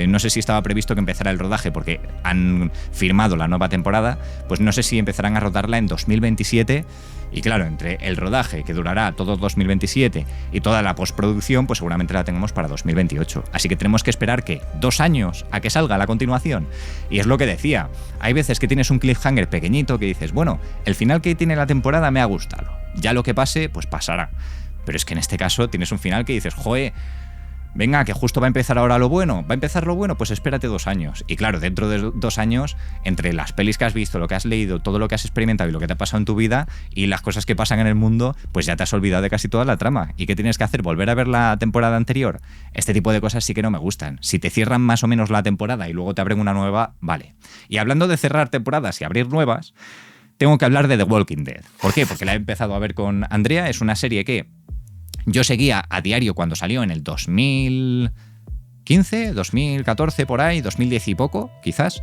No sé si estaba previsto que empezara el rodaje porque han firmado la nueva temporada, pues no sé si empezarán a rodarla en 2027 y claro, entre el rodaje que durará todo 2027 y toda la postproducción, pues seguramente la tengamos para 2028. Así que tenemos que esperar que 2 años a que salga la continuación. Y es lo que decía, hay veces que tienes un cliffhanger pequeñito que dices, bueno, el final que tiene la temporada me ha gustado, ya lo que pase, pues pasará. Pero es que en este caso tienes un final que dices, joe, venga, que justo va a empezar ahora lo bueno. ¿Va a empezar lo bueno? Pues espérate 2 años. Y claro, dentro de 2 años, entre las pelis que has visto, lo que has leído, todo lo que has experimentado y lo que te ha pasado en tu vida y las cosas que pasan en el mundo, pues ya te has olvidado de casi toda la trama. ¿Y qué tienes que hacer? ¿Volver a ver la temporada anterior? Este tipo de cosas sí que no me gustan. Si te cierran más o menos la temporada y luego te abren una nueva, vale. Y hablando de cerrar temporadas y abrir nuevas, tengo que hablar de The Walking Dead. ¿Por qué? Porque la he empezado a ver con Andrea. Es una serie que yo seguía a diario cuando salió en el 2015, 2014, por ahí, 2010 y poco, quizás.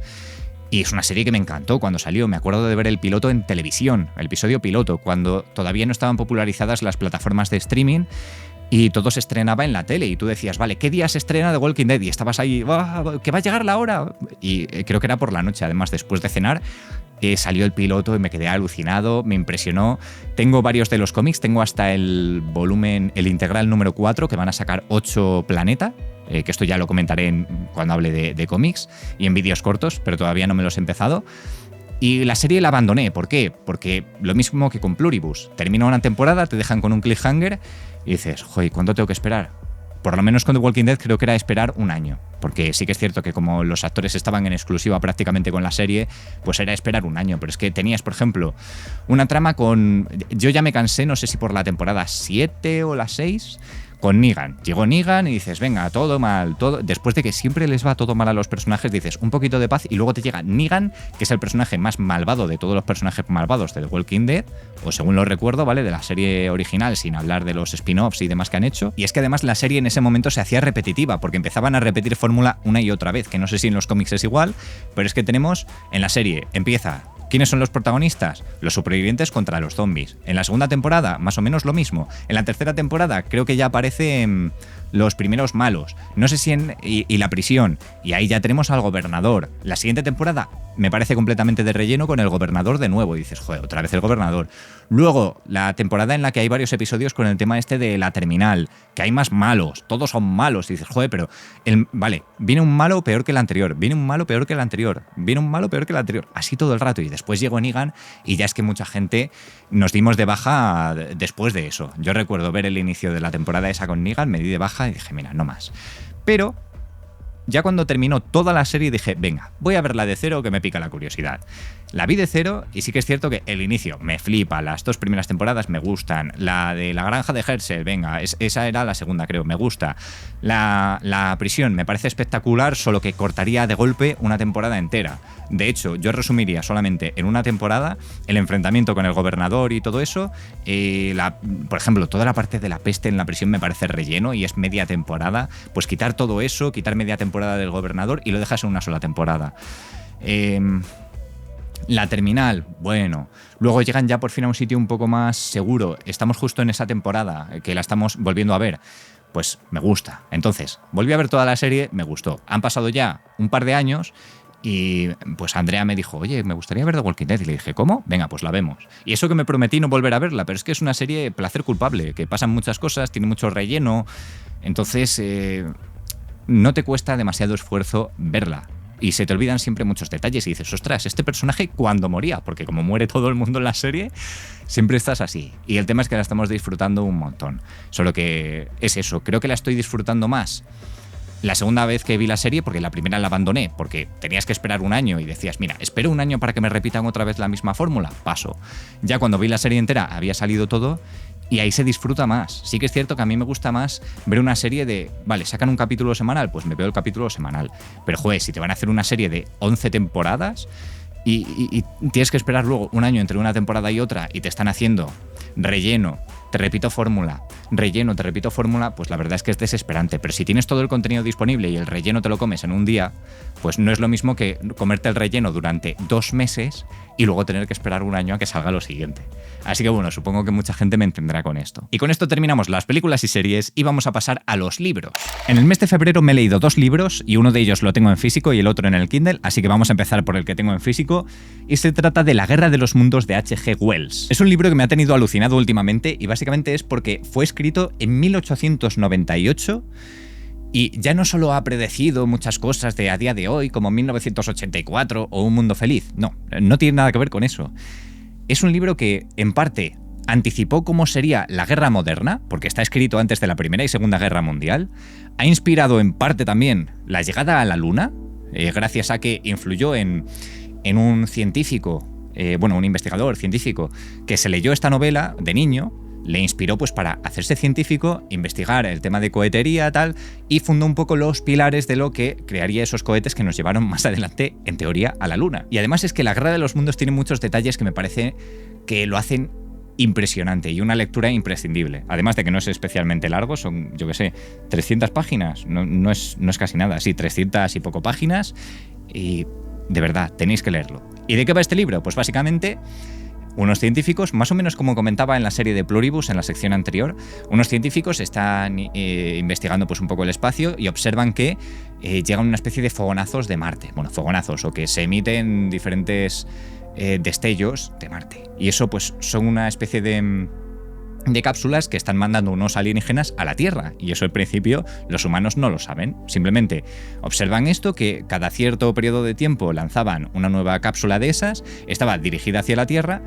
Y es una serie que me encantó cuando salió. Me acuerdo de ver el piloto en televisión, el episodio piloto, cuando todavía no estaban popularizadas las plataformas de streaming y todo se estrenaba en la tele. Y tú decías, vale, ¿qué día se estrena The Walking Dead? Y estabas ahí, que va a llegar la hora. Y creo que era por la noche, además, después de cenar. Salió el piloto y me quedé alucinado, me impresionó. Tengo varios de los cómics, tengo hasta el volumen, el integral número 4, que van a sacar 8 Planeta, que esto ya lo comentaré cuando hable de cómics y en vídeos cortos, pero todavía no me los he empezado. Y la serie la abandoné, ¿por qué? Porque lo mismo que con Pluribus, termina una temporada, te dejan con un cliffhanger y dices, joder, ¿cuánto tengo que esperar? Por lo menos con The Walking Dead creo que era esperar 1 año, porque sí que es cierto que como los actores estaban en exclusiva prácticamente con la serie, pues era esperar 1 año, pero es que tenías, por ejemplo, una trama con... Yo ya me cansé, no sé si por la temporada 7 o la 6, con Negan. Llegó Negan y dices, venga, todo mal, todo... Después de que siempre les va todo mal a los personajes, dices, un poquito de paz, y luego te llega Negan, que es el personaje más malvado de todos los personajes malvados de The Walking Dead, o según lo recuerdo, ¿vale? De la serie original, sin hablar de los spin-offs y demás que han hecho. Y es que además la serie en ese momento se hacía repetitiva, porque empezaban a repetir fórmula una y otra vez, que no sé si en los cómics es igual, pero es que tenemos en la serie, empieza... ¿Quiénes son los protagonistas? Los supervivientes contra los zombies. En la segunda temporada, más o menos lo mismo. En la tercera temporada, creo que ya aparecen los primeros malos. No sé si y la prisión. Y ahí ya tenemos al gobernador. La siguiente temporada me parece completamente de relleno con el gobernador de nuevo. Y dices, joder, otra vez el gobernador. Luego, la temporada en la que hay varios episodios con el tema este de la terminal, que hay más malos, todos son malos. Y dices, joder, pero... vale, viene un malo peor que el anterior, viene un malo peor que el anterior, viene un malo peor que el anterior. Así todo el rato. Y después llegó Negan y ya es que mucha gente nos dimos de baja después de eso. Yo recuerdo ver el inicio de la temporada esa con Negan, me di de baja y dije, mira, no más. Pero ya cuando terminó toda la serie dije, venga, voy a verla de cero que me pica la curiosidad. La vi de cero y sí que es cierto que el inicio me flipa, las 2 primeras temporadas me gustan, la de la granja de Herschel, venga, esa era la segunda creo, me gusta. La prisión me parece espectacular, solo que cortaría de golpe una temporada entera. De hecho, yo resumiría solamente en una temporada el enfrentamiento con el gobernador y todo eso. Por ejemplo, toda la parte de la peste en la prisión me parece relleno y es media temporada. Pues quitar todo eso, quitar media temporada del gobernador y lo dejas en una sola temporada. La terminal, bueno. Luego llegan ya por fin a un sitio un poco más seguro. Estamos justo en esa temporada que la estamos volviendo a ver. Pues me gusta. Entonces, volví a ver toda la serie, me gustó. Han pasado ya un par de años y pues Andrea me dijo, oye, me gustaría ver The Walking Dead. Y le dije, ¿cómo? Venga, pues la vemos. Y eso que me prometí no volver a verla, pero es que es una serie placer culpable, que pasan muchas cosas, tiene mucho relleno. Entonces, no te cuesta demasiado esfuerzo verla. Y se te olvidan siempre muchos detalles y dices, ostras, este personaje cuando moría, porque como muere todo el mundo en la serie, siempre estás así. Y el tema es que la estamos disfrutando un montón. Solo que es eso, creo que la estoy disfrutando más la segunda vez que vi la serie, porque la primera la abandoné, porque tenías que esperar 1 año y decías, mira, espero 1 año para que me repitan otra vez la misma fórmula, paso. Ya cuando vi la serie entera había salido todo y ahí se disfruta más. Sí que es cierto que a mí me gusta más ver una serie de, vale, sacan un capítulo semanal, pues me veo el capítulo semanal. Pero joder, si te van a hacer una serie de 11 temporadas y tienes que esperar luego 1 año entre una temporada y otra y te están haciendo relleno, te repito fórmula, relleno, te repito fórmula, pues la verdad es que es desesperante. Pero si tienes todo el contenido disponible y el relleno te lo comes en un día, pues no es lo mismo que comerte el relleno durante 2 meses y luego tener que esperar 1 año a que salga lo siguiente. Así que bueno, supongo que mucha gente me entenderá con esto. Y con esto terminamos las películas y series y vamos a pasar a los libros. En el mes de febrero me he leído 2 libros y uno de ellos lo tengo en físico y el otro en el Kindle, así que vamos a empezar por el que tengo en físico y se trata de La Guerra de los Mundos de H.G. Wells. Es un libro que me ha tenido alucinado últimamente y básicamente es porque fue escrito en 1898 y ya no solo ha predecido muchas cosas de a día de hoy como 1984 o Un Mundo Feliz, no tiene nada que ver con eso. Es un libro que, en parte, anticipó cómo sería la guerra moderna, porque está escrito antes de la Primera y Segunda Guerra Mundial. Ha inspirado en parte también la llegada a la Luna, gracias a que influyó en un científico, un investigador científico, que se leyó esta novela de niño, le inspiró pues para hacerse científico, investigar el tema de cohetería, tal, y fundó un poco los pilares de lo que crearía esos cohetes que nos llevaron más adelante, en teoría, a la Luna. Y además es que la Guerra de los Mundos tiene muchos detalles que me parece que lo hacen impresionante y una lectura imprescindible. Además de que no es especialmente largo, son, 300 páginas, no es casi nada, sí, 300 y poco páginas, y de verdad, tenéis que leerlo. ¿Y de qué va este libro? Pues básicamente unos científicos, más o menos como comentaba en la serie de Pluribus, en la sección anterior, unos científicos están investigando pues un poco el espacio y observan que llegan una especie de fogonazos de Marte. Bueno, fogonazos, o que se emiten diferentes destellos de Marte. Y eso pues son una especie de cápsulas que están mandando unos alienígenas a la Tierra, y eso al principio los humanos no lo saben. Simplemente observan esto, que cada cierto periodo de tiempo lanzaban una nueva cápsula de esas, estaba dirigida hacia la Tierra,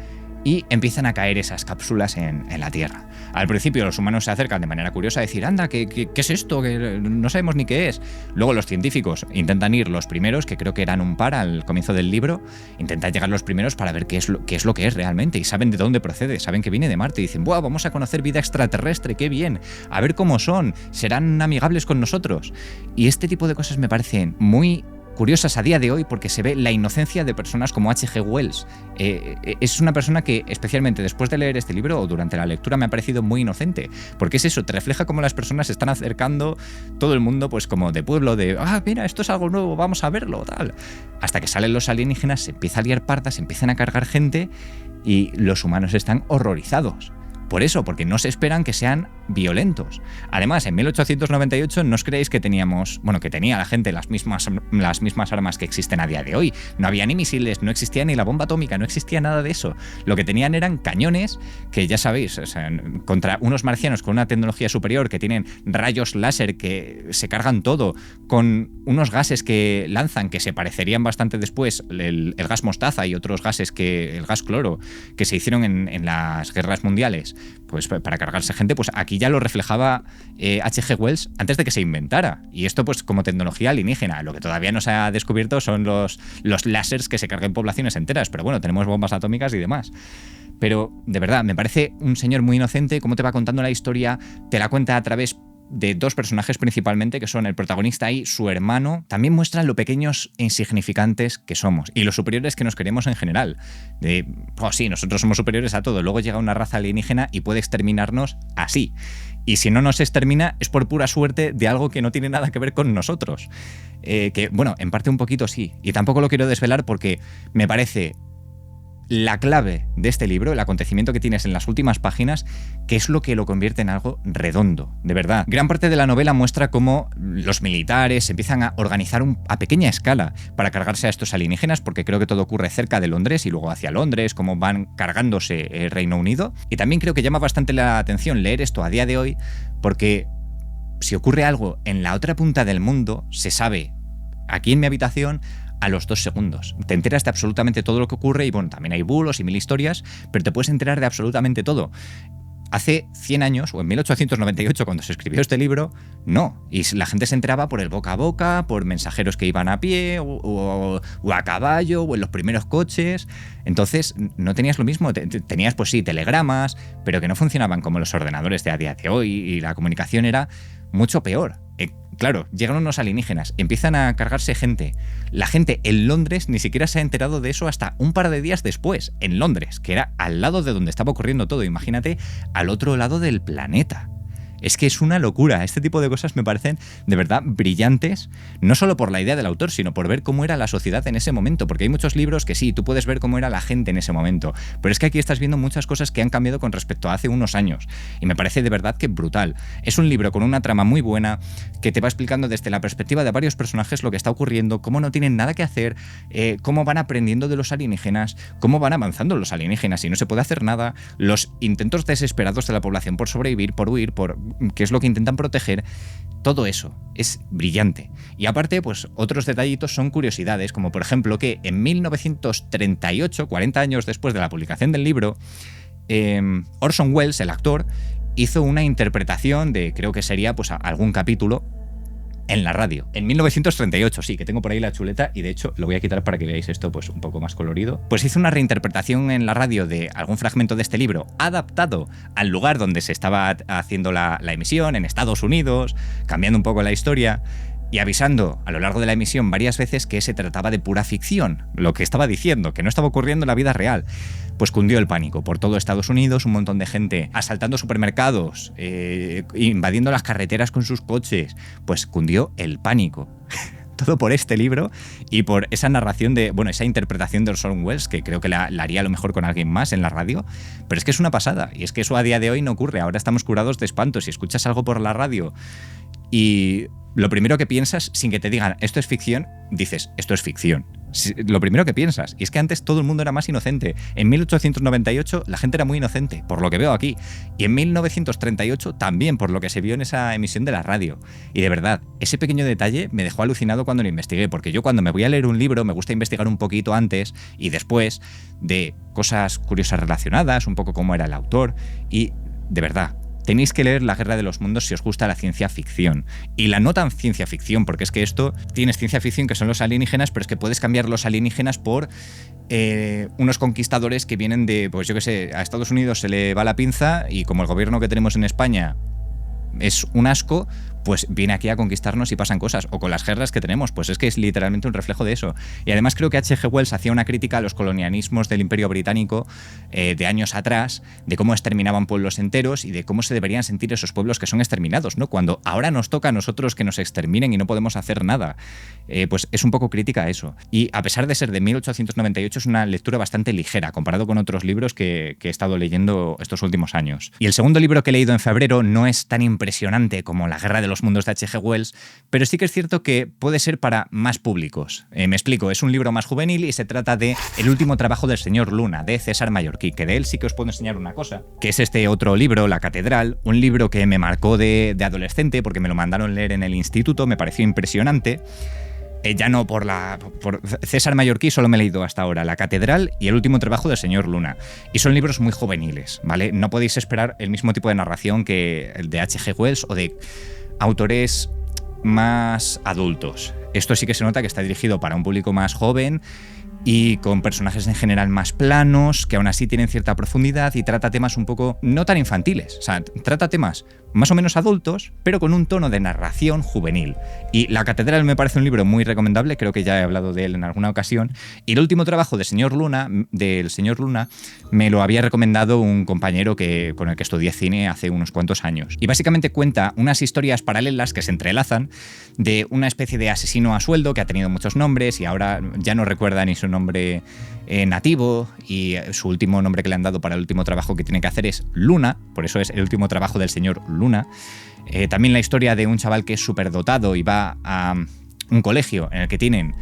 y empiezan a caer esas cápsulas en la Tierra. Al principio los humanos se acercan de manera curiosa a decir, anda, ¿qué es esto? Que no sabemos ni qué es. Luego los científicos intentan ir los primeros, que creo que eran un par al comienzo del libro, intentan llegar los primeros para ver qué es lo que es realmente, y saben de dónde procede, saben que viene de Marte, y dicen, ¡buah, vamos a conocer vida extraterrestre, qué bien! A ver cómo son, serán amigables con nosotros. Y este tipo de cosas me parecen muy curiosas a día de hoy, porque se ve la inocencia de personas como H.G. Wells. Es una persona que, especialmente después de leer este libro o durante la lectura, me ha parecido muy inocente, porque es eso, te refleja cómo las personas se están acercando, todo el mundo pues como de pueblo, de mira, esto es algo nuevo, vamos a verlo, tal. Hasta que salen los alienígenas, se empieza a liar parda, se empiezan a cargar gente y los humanos están horrorizados. Por eso, porque no se esperan que sean violentos. Además, en 1898 no os creéis que que tenía la gente las mismas armas que existen a día de hoy. No había ni misiles, no existía ni la bomba atómica, no existía nada de eso. Lo que tenían eran cañones que, ya sabéis, o sea, contra unos marcianos con una tecnología superior, que tienen rayos láser que se cargan todo, con unos gases que lanzan que se parecerían bastante después, el gas mostaza y otros gases, el gas cloro, que se hicieron en las guerras mundiales, pues para cargarse gente. Pues aquí ya lo reflejaba H.G. Wells antes de que se inventara, y esto pues como tecnología alienígena. Lo que todavía no se ha descubierto son los láseres que se carguen poblaciones enteras, pero bueno, tenemos bombas atómicas y demás. Pero de verdad, me parece un señor muy inocente. Cómo te va contando la historia, te la cuenta a través de dos personajes principalmente, que son el protagonista y su hermano. También muestran lo pequeños e insignificantes que somos y lo superiores que nos queremos en general. Sí, nosotros somos superiores a todo. Luego llega una raza alienígena y puede exterminarnos así. Y si no nos extermina es por pura suerte de algo que no tiene nada que ver con nosotros. En parte un poquito sí. Y tampoco lo quiero desvelar porque me parece la clave de este libro, el acontecimiento que tienes en las últimas páginas, que es lo que lo convierte en algo redondo, de verdad. Gran parte de la novela muestra cómo los militares empiezan a organizar a pequeña escala para cargarse a estos alienígenas, porque creo que todo ocurre cerca de Londres y luego hacia Londres, cómo van cargándose el Reino Unido. Y también creo que llama bastante la atención leer esto a día de hoy, porque si ocurre algo en la otra punta del mundo, se sabe aquí en mi habitación a los 2 segundos. Te enteras de absolutamente todo lo que ocurre y también hay bulos y mil historias, pero te puedes enterar de absolutamente todo. Hace 100 años, o en 1898, cuando se escribió este libro, no. Y la gente se enteraba por el boca a boca, por mensajeros que iban a pie, o a caballo, o en los primeros coches. Entonces, no tenías lo mismo. Tenías, pues sí, telegramas, pero que no funcionaban como los ordenadores de a día de hoy, y la comunicación era mucho peor. Claro, llegan unos alienígenas, empiezan a cargarse gente. La gente en Londres ni siquiera se ha enterado de eso hasta un par de días después, en Londres, que era al lado de donde estaba ocurriendo todo. Imagínate, al otro lado del planeta. Es que es una locura. Este tipo de cosas me parecen de verdad brillantes, no solo por la idea del autor, sino por ver cómo era la sociedad en ese momento, porque hay muchos libros que sí, tú puedes ver cómo era la gente en ese momento, pero es que aquí estás viendo muchas cosas que han cambiado con respecto a hace unos años, y me parece de verdad que brutal. Es un libro con una trama muy buena, que te va explicando desde la perspectiva de varios personajes lo que está ocurriendo, cómo no tienen nada que hacer, cómo van aprendiendo de los alienígenas, cómo van avanzando los alienígenas y no se puede hacer nada, los intentos desesperados de la población por sobrevivir, por huir, por qué es lo que intentan proteger. Todo eso es brillante. Y aparte, pues otros detallitos son curiosidades, como por ejemplo que en 1938, 40 años después de la publicación del libro, Orson Welles, el actor, hizo una interpretación de, creo que sería pues algún capítulo en la radio. En 1938, sí, que tengo por ahí la chuleta y de hecho lo voy a quitar para que veáis esto pues un poco más colorido. Pues hizo una reinterpretación en la radio de algún fragmento de este libro adaptado al lugar donde se estaba haciendo la emisión, en Estados Unidos, cambiando un poco la historia y avisando a lo largo de la emisión varias veces que se trataba de pura ficción, lo que estaba diciendo, que no estaba ocurriendo en la vida real. Pues cundió el pánico por todo Estados Unidos, un montón de gente asaltando supermercados, invadiendo las carreteras con sus coches, pues cundió el pánico. Todo por este libro y por esa narración esa interpretación de Orson Welles, que creo que la haría a lo mejor con alguien más en la radio, pero es que es una pasada, y es que eso a día de hoy no ocurre. Ahora estamos curados de espanto. Si escuchas algo por la radio y lo primero que piensas, sin que te digan esto es ficción, dices esto es ficción. Lo primero que piensas. Y es que antes todo el mundo era más inocente. En 1898 la gente era muy inocente, por lo que veo aquí. Y en 1938 también, por lo que se vio en esa emisión de la radio. Y de verdad, ese pequeño detalle me dejó alucinado cuando lo investigué, porque yo cuando me voy a leer un libro me gusta investigar un poquito antes y después de cosas curiosas relacionadas, un poco cómo era el autor. Y de verdad, tenéis que leer La Guerra de los Mundos si os gusta la ciencia ficción. Y la no tan ciencia ficción, porque es que esto tienes ciencia ficción que son los alienígenas, pero es que puedes cambiar los alienígenas por unos conquistadores que vienen de, pues yo qué sé, a Estados Unidos se le va la pinza y como el gobierno que tenemos en España es un asco, pues viene aquí a conquistarnos y pasan cosas. O con las guerras que tenemos, pues es que es literalmente un reflejo de eso. Y además creo que H.G. Wells hacía una crítica a los colonialismos del Imperio Británico de años atrás, de cómo exterminaban pueblos enteros y de cómo se deberían sentir esos pueblos que son exterminados, ¿no? Cuando ahora nos toca a nosotros que nos exterminen y no podemos hacer nada. Pues es un poco crítica a eso. Y a pesar de ser de 1898, es una lectura bastante ligera comparado con otros libros que he estado leyendo estos últimos años. Y el segundo libro que he leído en febrero no es tan impresionante como La Guerra de los Mundos de H.G. Wells, pero sí que es cierto que puede ser para más públicos. Me explico, es un libro más juvenil y se trata de El último trabajo del señor Luna, de César Mallorquí, que de él sí que os puedo enseñar una cosa, que es este otro libro, La Catedral, un libro que me marcó de adolescente porque me lo mandaron leer en el instituto, me pareció impresionante. Ya no por César Mallorquí, solo me he leído hasta ahora La Catedral y El último trabajo del señor Luna. Y son libros muy juveniles, ¿vale? No podéis esperar el mismo tipo de narración que el de H.G. Wells o de autores más adultos. Esto sí que se nota que está dirigido para un público más joven y con personajes en general más planos, que aún así tienen cierta profundidad y trata temas un poco no tan infantiles. O sea, trata temas más o menos adultos, pero con un tono de narración juvenil. Y La Catedral me parece un libro muy recomendable, creo que ya he hablado de él en alguna ocasión. Y el último trabajo del señor Luna, me lo había recomendado un compañero con el que estudié cine hace unos cuantos años. Y básicamente cuenta unas historias paralelas que se entrelazan de una especie de asesino a sueldo que ha tenido muchos nombres y ahora ya no recuerda ni su nombre nativo, y su último nombre que le han dado para el último trabajo que tiene que hacer es Luna, por eso es El último trabajo del señor Luna. También la historia de un chaval que es superdotado y va a un colegio en el que tienen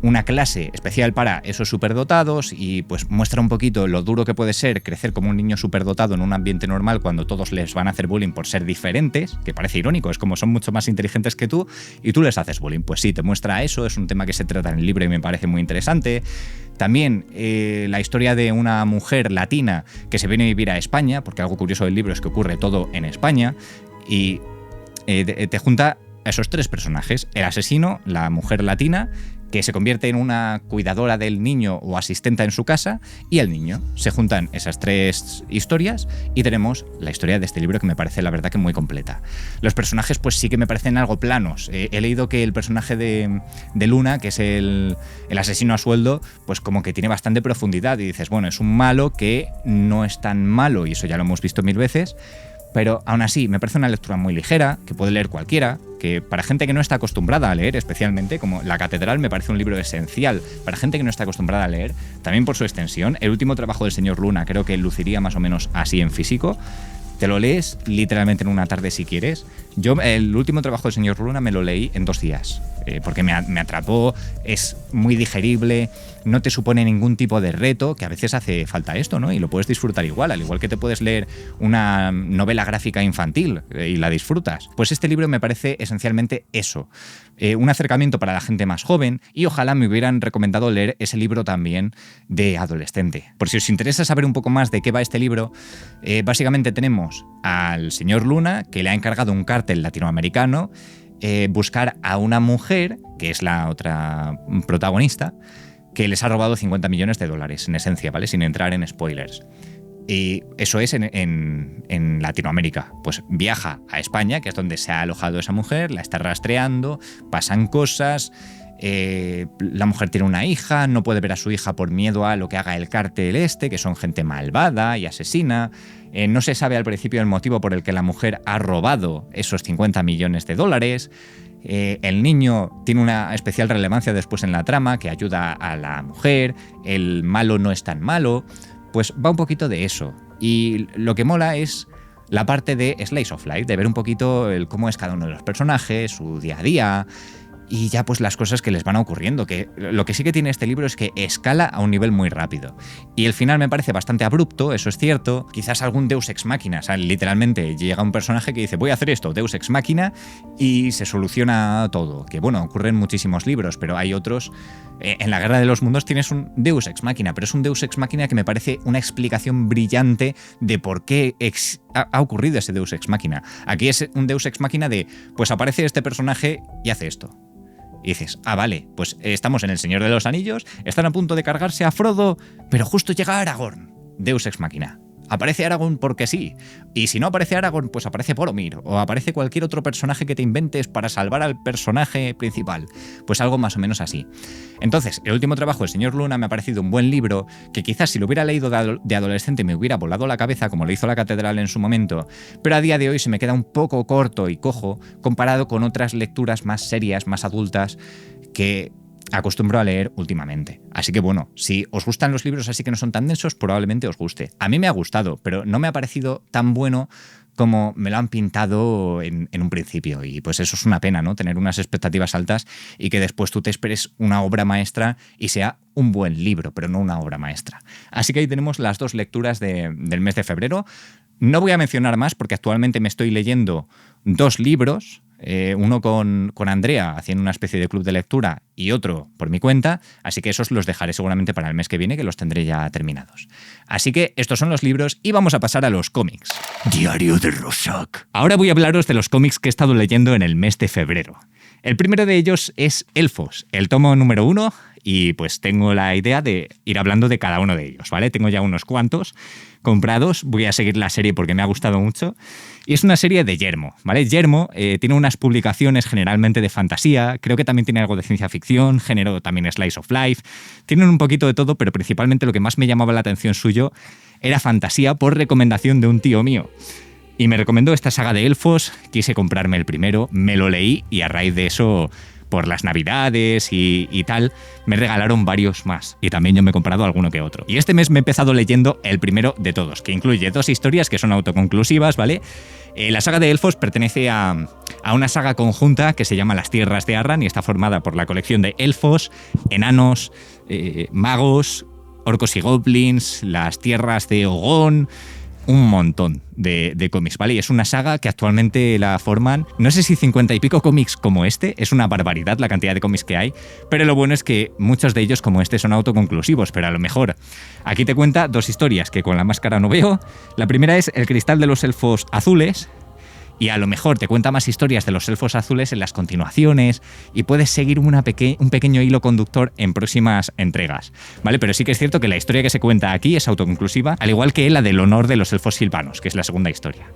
una clase especial para esos superdotados y pues muestra un poquito lo duro que puede ser crecer como un niño superdotado en un ambiente normal cuando todos les van a hacer bullying por ser diferentes, que parece irónico, es como son mucho más inteligentes que tú y tú les haces bullying. Pues sí, te muestra eso, es un tema que se trata en el libro y me parece muy interesante. También la historia de una mujer latina que se viene a vivir a España, porque algo curioso del libro es que ocurre todo en España, y te junta a esos tres personajes, el asesino, la mujer latina, que se convierte en una cuidadora del niño o asistenta en su casa, y el niño. Se juntan esas tres historias y tenemos la historia de este libro que me parece la verdad que muy completa. Los personajes pues sí que me parecen algo planos. He leído que el personaje de Luna, que es el asesino a sueldo, pues como que tiene bastante profundidad y dices, bueno, es un malo que no es tan malo y eso ya lo hemos visto mil veces, pero aún así me parece una lectura muy ligera, que puede leer cualquiera, que para gente que no está acostumbrada a leer especialmente, como La Catedral me parece un libro esencial para gente que no está acostumbrada a leer, también por su extensión. El último trabajo del señor Luna creo que luciría más o menos así en físico. Te lo lees literalmente en una tarde si quieres Yo el último trabajo del señor Luna me lo leí en 2 días, porque me atrapó, es muy digerible, no te supone ningún tipo de reto, que a veces hace falta esto, ¿no? Y lo puedes disfrutar igual, al igual que te puedes leer una novela gráfica infantil y la disfrutas. Pues este libro me parece esencialmente eso, un acercamiento para la gente más joven, y ojalá me hubieran recomendado leer ese libro también de adolescente. Por si os interesa saber un poco más de qué va este libro, básicamente tenemos al señor Luna, que le ha encargado un cártel latinoamericano buscar a una mujer, que es la otra protagonista, que les ha robado 50 millones de dólares, en esencia, ¿vale? Sin entrar en spoilers. Y eso es en Latinoamérica. Pues viaja a España, que es donde se ha alojado esa mujer, la está rastreando, pasan cosas. La mujer tiene una hija, no puede ver a su hija por miedo a lo que haga el cártel que son gente malvada y asesina. No se sabe al principio el motivo por el que la mujer ha robado esos 50 millones de dólares. El niño tiene una especial relevancia después en la trama, que ayuda a la mujer, el malo no es tan malo. Pues va un poquito de eso. Y lo que mola es la parte de Slice of Life, de ver un poquito cómo es cada uno de los personajes, su día a día, y ya pues las cosas que les van ocurriendo. Que lo que sí que tiene este libro es que escala a un nivel muy rápido. Y el final me parece bastante abrupto, eso es cierto. Quizás algún Deus Ex Machina, o sea, literalmente llega un personaje que dice voy a hacer esto, Deus Ex Machina, y se soluciona todo. Que bueno, ocurre en muchísimos libros, pero hay otros. En la Guerra de los Mundos tienes un Deus Ex Machina, pero es un Deus Ex Machina que me parece una explicación brillante de por qué ha ocurrido ese Deus Ex Machina. Aquí es un Deus Ex Machina de, pues aparece este personaje y hace esto. Y dices, vale, pues estamos en El Señor de los Anillos, están a punto de cargarse a Frodo, pero justo llega Aragorn. Deus Ex Machina. Aparece Aragorn porque sí. Y si no aparece Aragorn, pues aparece Boromir. O aparece cualquier otro personaje que te inventes para salvar al personaje principal. Pues algo más o menos así. Entonces, el último trabajo del señor Luna me ha parecido un buen libro, que quizás si lo hubiera leído de adolescente me hubiera volado la cabeza, como lo hizo La Catedral en su momento, pero a día de hoy se me queda un poco corto y cojo comparado con otras lecturas más serias, más adultas, que acostumbro a leer últimamente. Así que bueno, si os gustan los libros así que no son tan densos, probablemente os guste. A mí me ha gustado, pero no me ha parecido tan bueno como me lo han pintado en un principio. Y pues eso es una pena, ¿no? Tener unas expectativas altas y que después tú te esperes una obra maestra y sea un buen libro, pero no una obra maestra. Así que ahí tenemos las 2 lecturas del mes de febrero. No voy a mencionar más porque actualmente me estoy leyendo 2 libros, uno con Andrea haciendo una especie de club de lectura y otro por mi cuenta, así que esos los dejaré seguramente para el mes que viene, que los tendré ya terminados. Así que estos son los libros y vamos a pasar a los cómics. Diario de Rorschach. Ahora voy a hablaros de los cómics que he estado leyendo en el mes de febrero. El primero de ellos es Elfos, el tomo número 1, y pues tengo la idea de ir hablando de cada uno de ellos, ¿vale? Tengo ya unos cuantos comprados, voy a seguir la serie porque me ha gustado mucho, y es una serie de Yermo, ¿vale? Yermo tiene unas publicaciones generalmente de fantasía, creo que también tiene algo de ciencia ficción, género también Slice of Life, tienen un poquito de todo, pero principalmente lo que más me llamaba la atención suyo era fantasía por recomendación de un tío mío. Y me recomendó esta saga de Elfos, quise comprarme el primero, me lo leí y a raíz de eso, por las navidades y tal, me regalaron varios más. Y también yo me he comprado alguno que otro. Y este mes me he empezado leyendo el primero de todos, que incluye 2 historias que son autoconclusivas, ¿vale? La saga de Elfos pertenece a una saga conjunta que se llama Las Tierras de Arran y está formada por la colección de elfos, enanos, magos, orcos y goblins, las tierras de Ogón, un montón de cómics, ¿vale? Y es una saga que actualmente la forman, no sé si 50 y pico cómics como este, es una barbaridad la cantidad de cómics que hay, pero lo bueno es que muchos de ellos como este son autoconclusivos, pero a lo mejor aquí te cuenta 2 historias que con la máscara no veo. La primera es El Cristal de los Elfos Azules, y a lo mejor te cuenta más historias de los elfos azules en las continuaciones y puedes seguir un pequeño hilo conductor en próximas entregas, ¿vale? Pero sí que es cierto que la historia que se cuenta aquí es autoconclusiva, al igual que la del honor de los elfos silvanos, que es la segunda historia.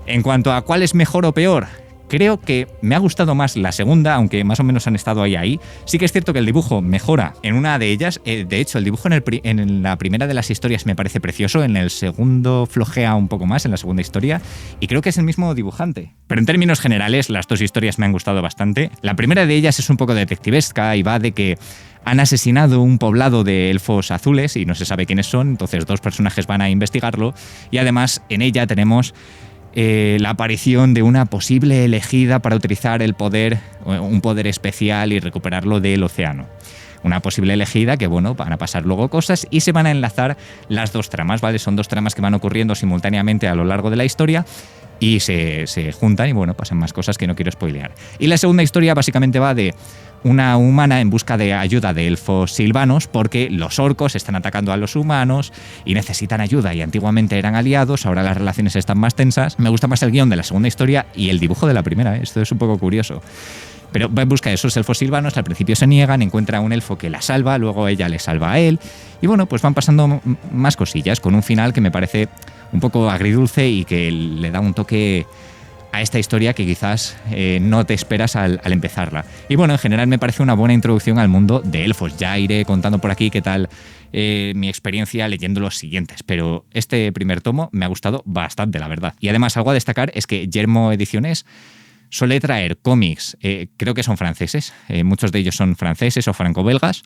En cuanto a cuál es mejor o peor, creo que me ha gustado más la segunda, aunque más o menos han estado ahí. Sí que es cierto que el dibujo mejora en una de ellas. De hecho, el dibujo en la primera de las historias me parece precioso. En el segundo flojea un poco más, en la segunda historia. Y creo que es el mismo dibujante. Pero en términos generales, las 2 historias me han gustado bastante. La primera de ellas es un poco detectivesca y va de que han asesinado un poblado de elfos azules y no se sabe quiénes son. Entonces 2 personajes van a investigarlo. Y además, en ella tenemos la aparición de una posible elegida para utilizar el poder, un poder especial y recuperarlo del océano. Una posible elegida que, bueno, van a pasar luego cosas y se van a enlazar las dos tramas, ¿vale? Son dos tramas que van ocurriendo simultáneamente a lo largo de la historia y se juntan y, bueno, pasan más cosas que no quiero spoilear. Y la segunda historia básicamente va de una humana en busca de ayuda de elfos silvanos porque los orcos están atacando a los humanos y necesitan ayuda y antiguamente eran aliados, ahora las relaciones están más tensas. Me gusta más el guión de la segunda historia y el dibujo de la primera, ¿eh? Esto es un poco curioso. Pero va en busca de esos elfos silvanos, al principio se niegan, encuentra a un elfo que la salva, luego ella le salva a él y bueno, pues van pasando más cosillas con un final que me parece un poco agridulce y que le da un toque a esta historia que quizás no te esperas al empezarla. Y bueno, en general me parece una buena introducción al mundo de elfos. Ya iré contando por aquí qué tal mi experiencia leyendo los siguientes, pero este primer tomo me ha gustado bastante, la verdad. Y además algo a destacar es que Yermo Ediciones suele traer cómics, creo que son franceses, muchos de ellos son franceses o franco-belgas,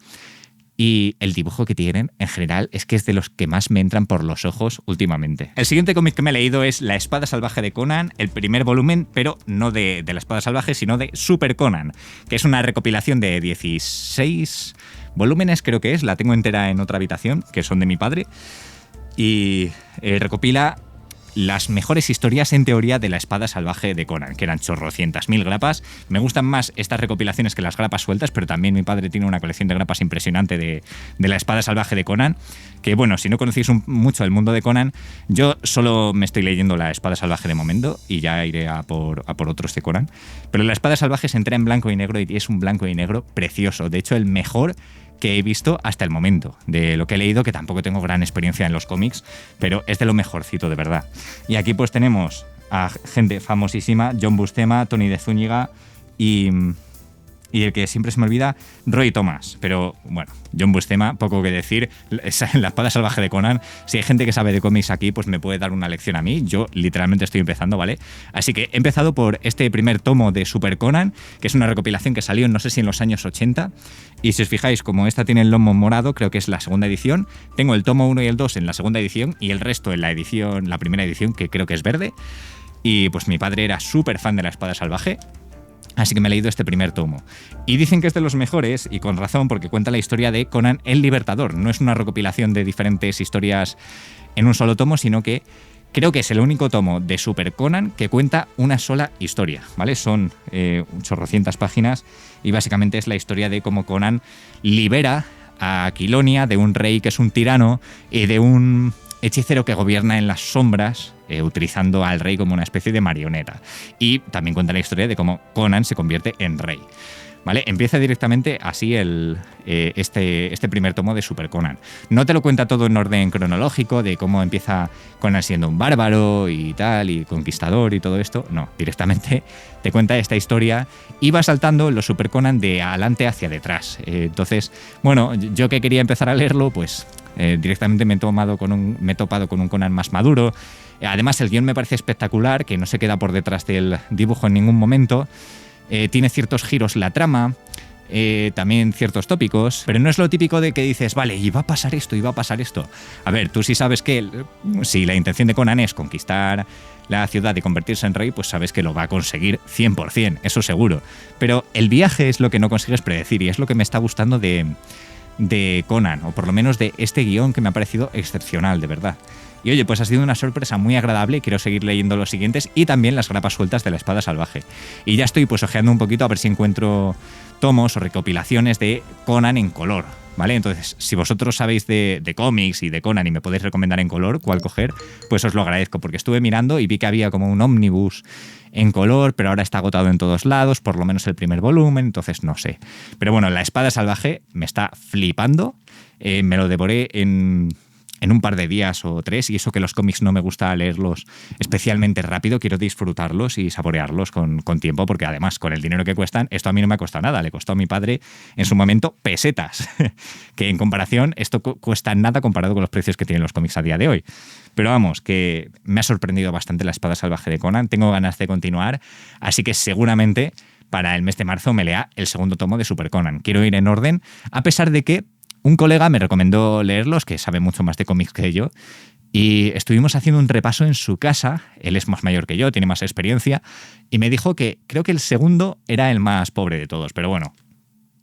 y el dibujo que tienen en general es que es de los que más me entran por los ojos últimamente. El siguiente cómic que me he leído es La Espada Salvaje de Conan, el primer volumen, pero no de La Espada Salvaje, sino de Super Conan, que es una recopilación de 16 volúmenes, creo que es, la tengo entera en otra habitación, que son de mi padre, y recopila las mejores historias en teoría de La Espada Salvaje de Conan, que eran chorrocientas mil grapas. Me gustan más estas recopilaciones que las grapas sueltas, pero también mi padre tiene una colección de grapas impresionante de La Espada Salvaje de Conan, que bueno, si no conocéis mucho el mundo de Conan, yo solo me estoy leyendo La Espada Salvaje de momento y ya iré a por otros de Conan. Pero La Espada Salvaje se entera en blanco y negro y es un blanco y negro precioso, de hecho el mejor que he visto hasta el momento. De lo que he leído, que tampoco tengo gran experiencia en los cómics, pero es de lo mejorcito, de verdad. Y aquí pues tenemos a gente famosísima, John Buscema, Tony de Zúñiga y el que siempre se me olvida, Roy Thomas. Pero bueno, John Buscema, poco que decir. La Espada Salvaje de Conan, si hay gente que sabe de cómics aquí, pues me puede dar una lección a mí. Yo literalmente estoy empezando, ¿vale? Así que he empezado por este primer tomo de Super Conan, que es una recopilación que salió, no sé si en los años 80. Y si os fijáis, como esta tiene el lomo morado, creo que es la segunda edición. Tengo el tomo 1 y el 2 en la segunda edición y el resto en la primera edición, que creo que es verde. Y pues mi padre era súper fan de La Espada Salvaje, así que me he leído este primer tomo. Y dicen que es de los mejores, y con razón, porque cuenta la historia de Conan el Libertador. No es una recopilación de diferentes historias en un solo tomo, sino que creo que es el único tomo de Super Conan que cuenta una sola historia, ¿vale? Son chorrocientas páginas y básicamente es la historia de cómo Conan libera a Aquilonia de un rey que es un tirano y de un hechicero que gobierna en las sombras, utilizando al rey como una especie de marioneta. Y también cuenta la historia de cómo Conan se convierte en rey. ¿Vale? Empieza directamente así este primer tomo de Super Conan. No te lo cuenta todo en orden cronológico de cómo empieza Conan siendo un bárbaro y tal, y conquistador y todo esto. No, directamente te cuenta esta historia y va saltando los Super Conan de adelante hacia detrás. Entonces, bueno, yo que quería empezar a leerlo, pues directamente me he topado con un Conan más maduro. Además, el guión me parece espectacular, que no se queda por detrás del dibujo en ningún momento. Tiene ciertos giros la trama, también ciertos tópicos, pero no es lo típico de que dices, vale, y va a pasar esto, y va a pasar esto. A ver, tú sí sabes que si la intención de Conan es conquistar la ciudad y convertirse en rey, pues sabes que lo va a conseguir 100%, eso seguro. Pero el viaje es lo que no consigues predecir y es lo que me está gustando de Conan, o por lo menos de este guión que me ha parecido excepcional, de verdad. Y oye, pues ha sido una sorpresa muy agradable y quiero seguir leyendo los siguientes y también las grapas sueltas de La Espada Salvaje. Y ya estoy pues ojeando un poquito a ver si encuentro tomos o recopilaciones de Conan en color, ¿vale? Entonces, si vosotros sabéis de cómics y de Conan y me podéis recomendar en color cuál coger, pues os lo agradezco, porque estuve mirando y vi que había como un ómnibus en color, pero ahora está agotado en todos lados, por lo menos el primer volumen, entonces no sé. Pero bueno, La Espada Salvaje me está flipando, me lo devoré en un par de días o 3, y eso que los cómics no me gusta leerlos especialmente rápido, quiero disfrutarlos y saborearlos con tiempo, porque además con el dinero que cuestan, esto a mí no me ha costado nada, le costó a mi padre en su momento pesetas, que en comparación esto cuesta nada comparado con los precios que tienen los cómics a día de hoy. Pero vamos, que me ha sorprendido bastante La Espada Salvaje de Conan, tengo ganas de continuar, así que seguramente para el mes de marzo me lea el segundo tomo de Super Conan. Quiero ir en orden, a pesar de que un colega me recomendó leerlos, que sabe mucho más de cómics que yo, Y estuvimos haciendo un repaso en su casa. Él es más mayor que yo, tiene más experiencia, y me dijo que creo que el segundo era el más pobre de todos, pero bueno,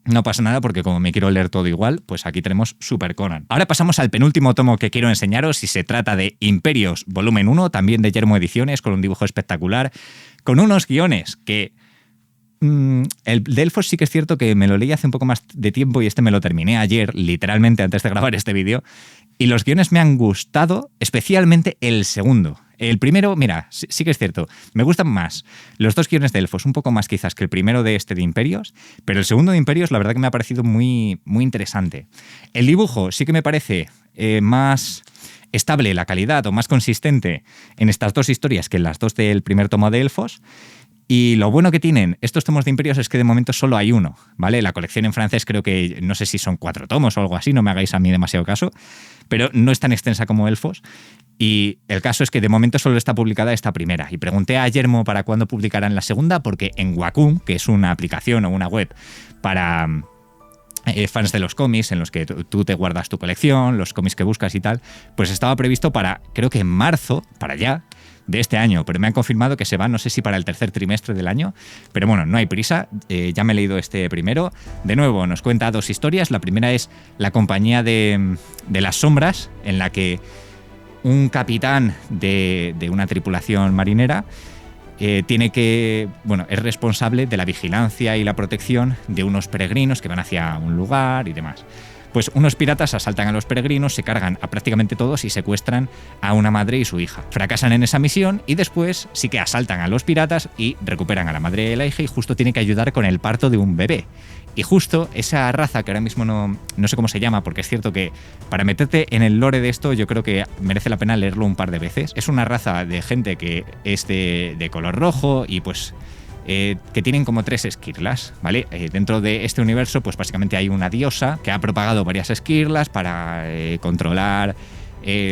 no pasa nada porque como me quiero leer todo igual, pues aquí tenemos Super Conan. Ahora pasamos al penúltimo tomo que quiero enseñaros y se trata de Imperios, volumen 1, también de Yermo Ediciones, con un dibujo espectacular, con unos guiones que... el de Elfos sí que es cierto que me lo leí hace un poco más de tiempo y este me lo terminé ayer, literalmente antes de grabar este vídeo, y los guiones me han gustado, especialmente el segundo. El primero, mira, sí que es cierto, me gustan más los dos guiones de Elfos, un poco más quizás que el primero de este de Imperios, pero el segundo de Imperios la verdad que me ha parecido muy, muy interesante. El dibujo sí que me parece más estable la calidad o más consistente en estas dos historias que en las dos del primer tomo de Elfos. Y lo bueno que tienen estos tomos de Imperios es que de momento solo hay uno, ¿vale? La colección en francés creo que, no sé si son 4 tomos o algo así, no me hagáis a mí demasiado caso, pero no es tan extensa como Elfos. Y el caso es que de momento solo está publicada esta primera. Y pregunté a Yermo para cuándo publicarán la segunda, porque en Wacom, que es una aplicación o una web para fans de los cómics, en los que tú te guardas tu colección, los cómics que buscas y tal, pues estaba previsto para, creo que en marzo, para allá, de este año, pero me han confirmado que se va, no sé si para el tercer trimestre del año, pero bueno, no hay prisa, ya me he leído este primero. De nuevo, nos cuenta 2 historias. La primera es La compañía de las sombras, en la que un capitán de una tripulación marinera tiene que, bueno, es responsable de la vigilancia y la protección de unos peregrinos que van hacia un lugar y demás. Pues unos piratas asaltan a los peregrinos, se cargan a prácticamente todos y secuestran a una madre y su hija. Fracasan en esa misión y después sí que asaltan a los piratas y recuperan a la madre y la hija y justo tiene que ayudar con el parto de un bebé. Y justo esa raza, que ahora mismo no sé cómo se llama, porque es cierto que para meterte en el lore de esto yo creo que merece la pena leerlo un par de veces. Es una raza de gente que es de color rojo y pues... que tienen como 3 esquirlas, ¿vale? Dentro de este universo, pues básicamente hay una diosa que ha propagado varias esquirlas para controlar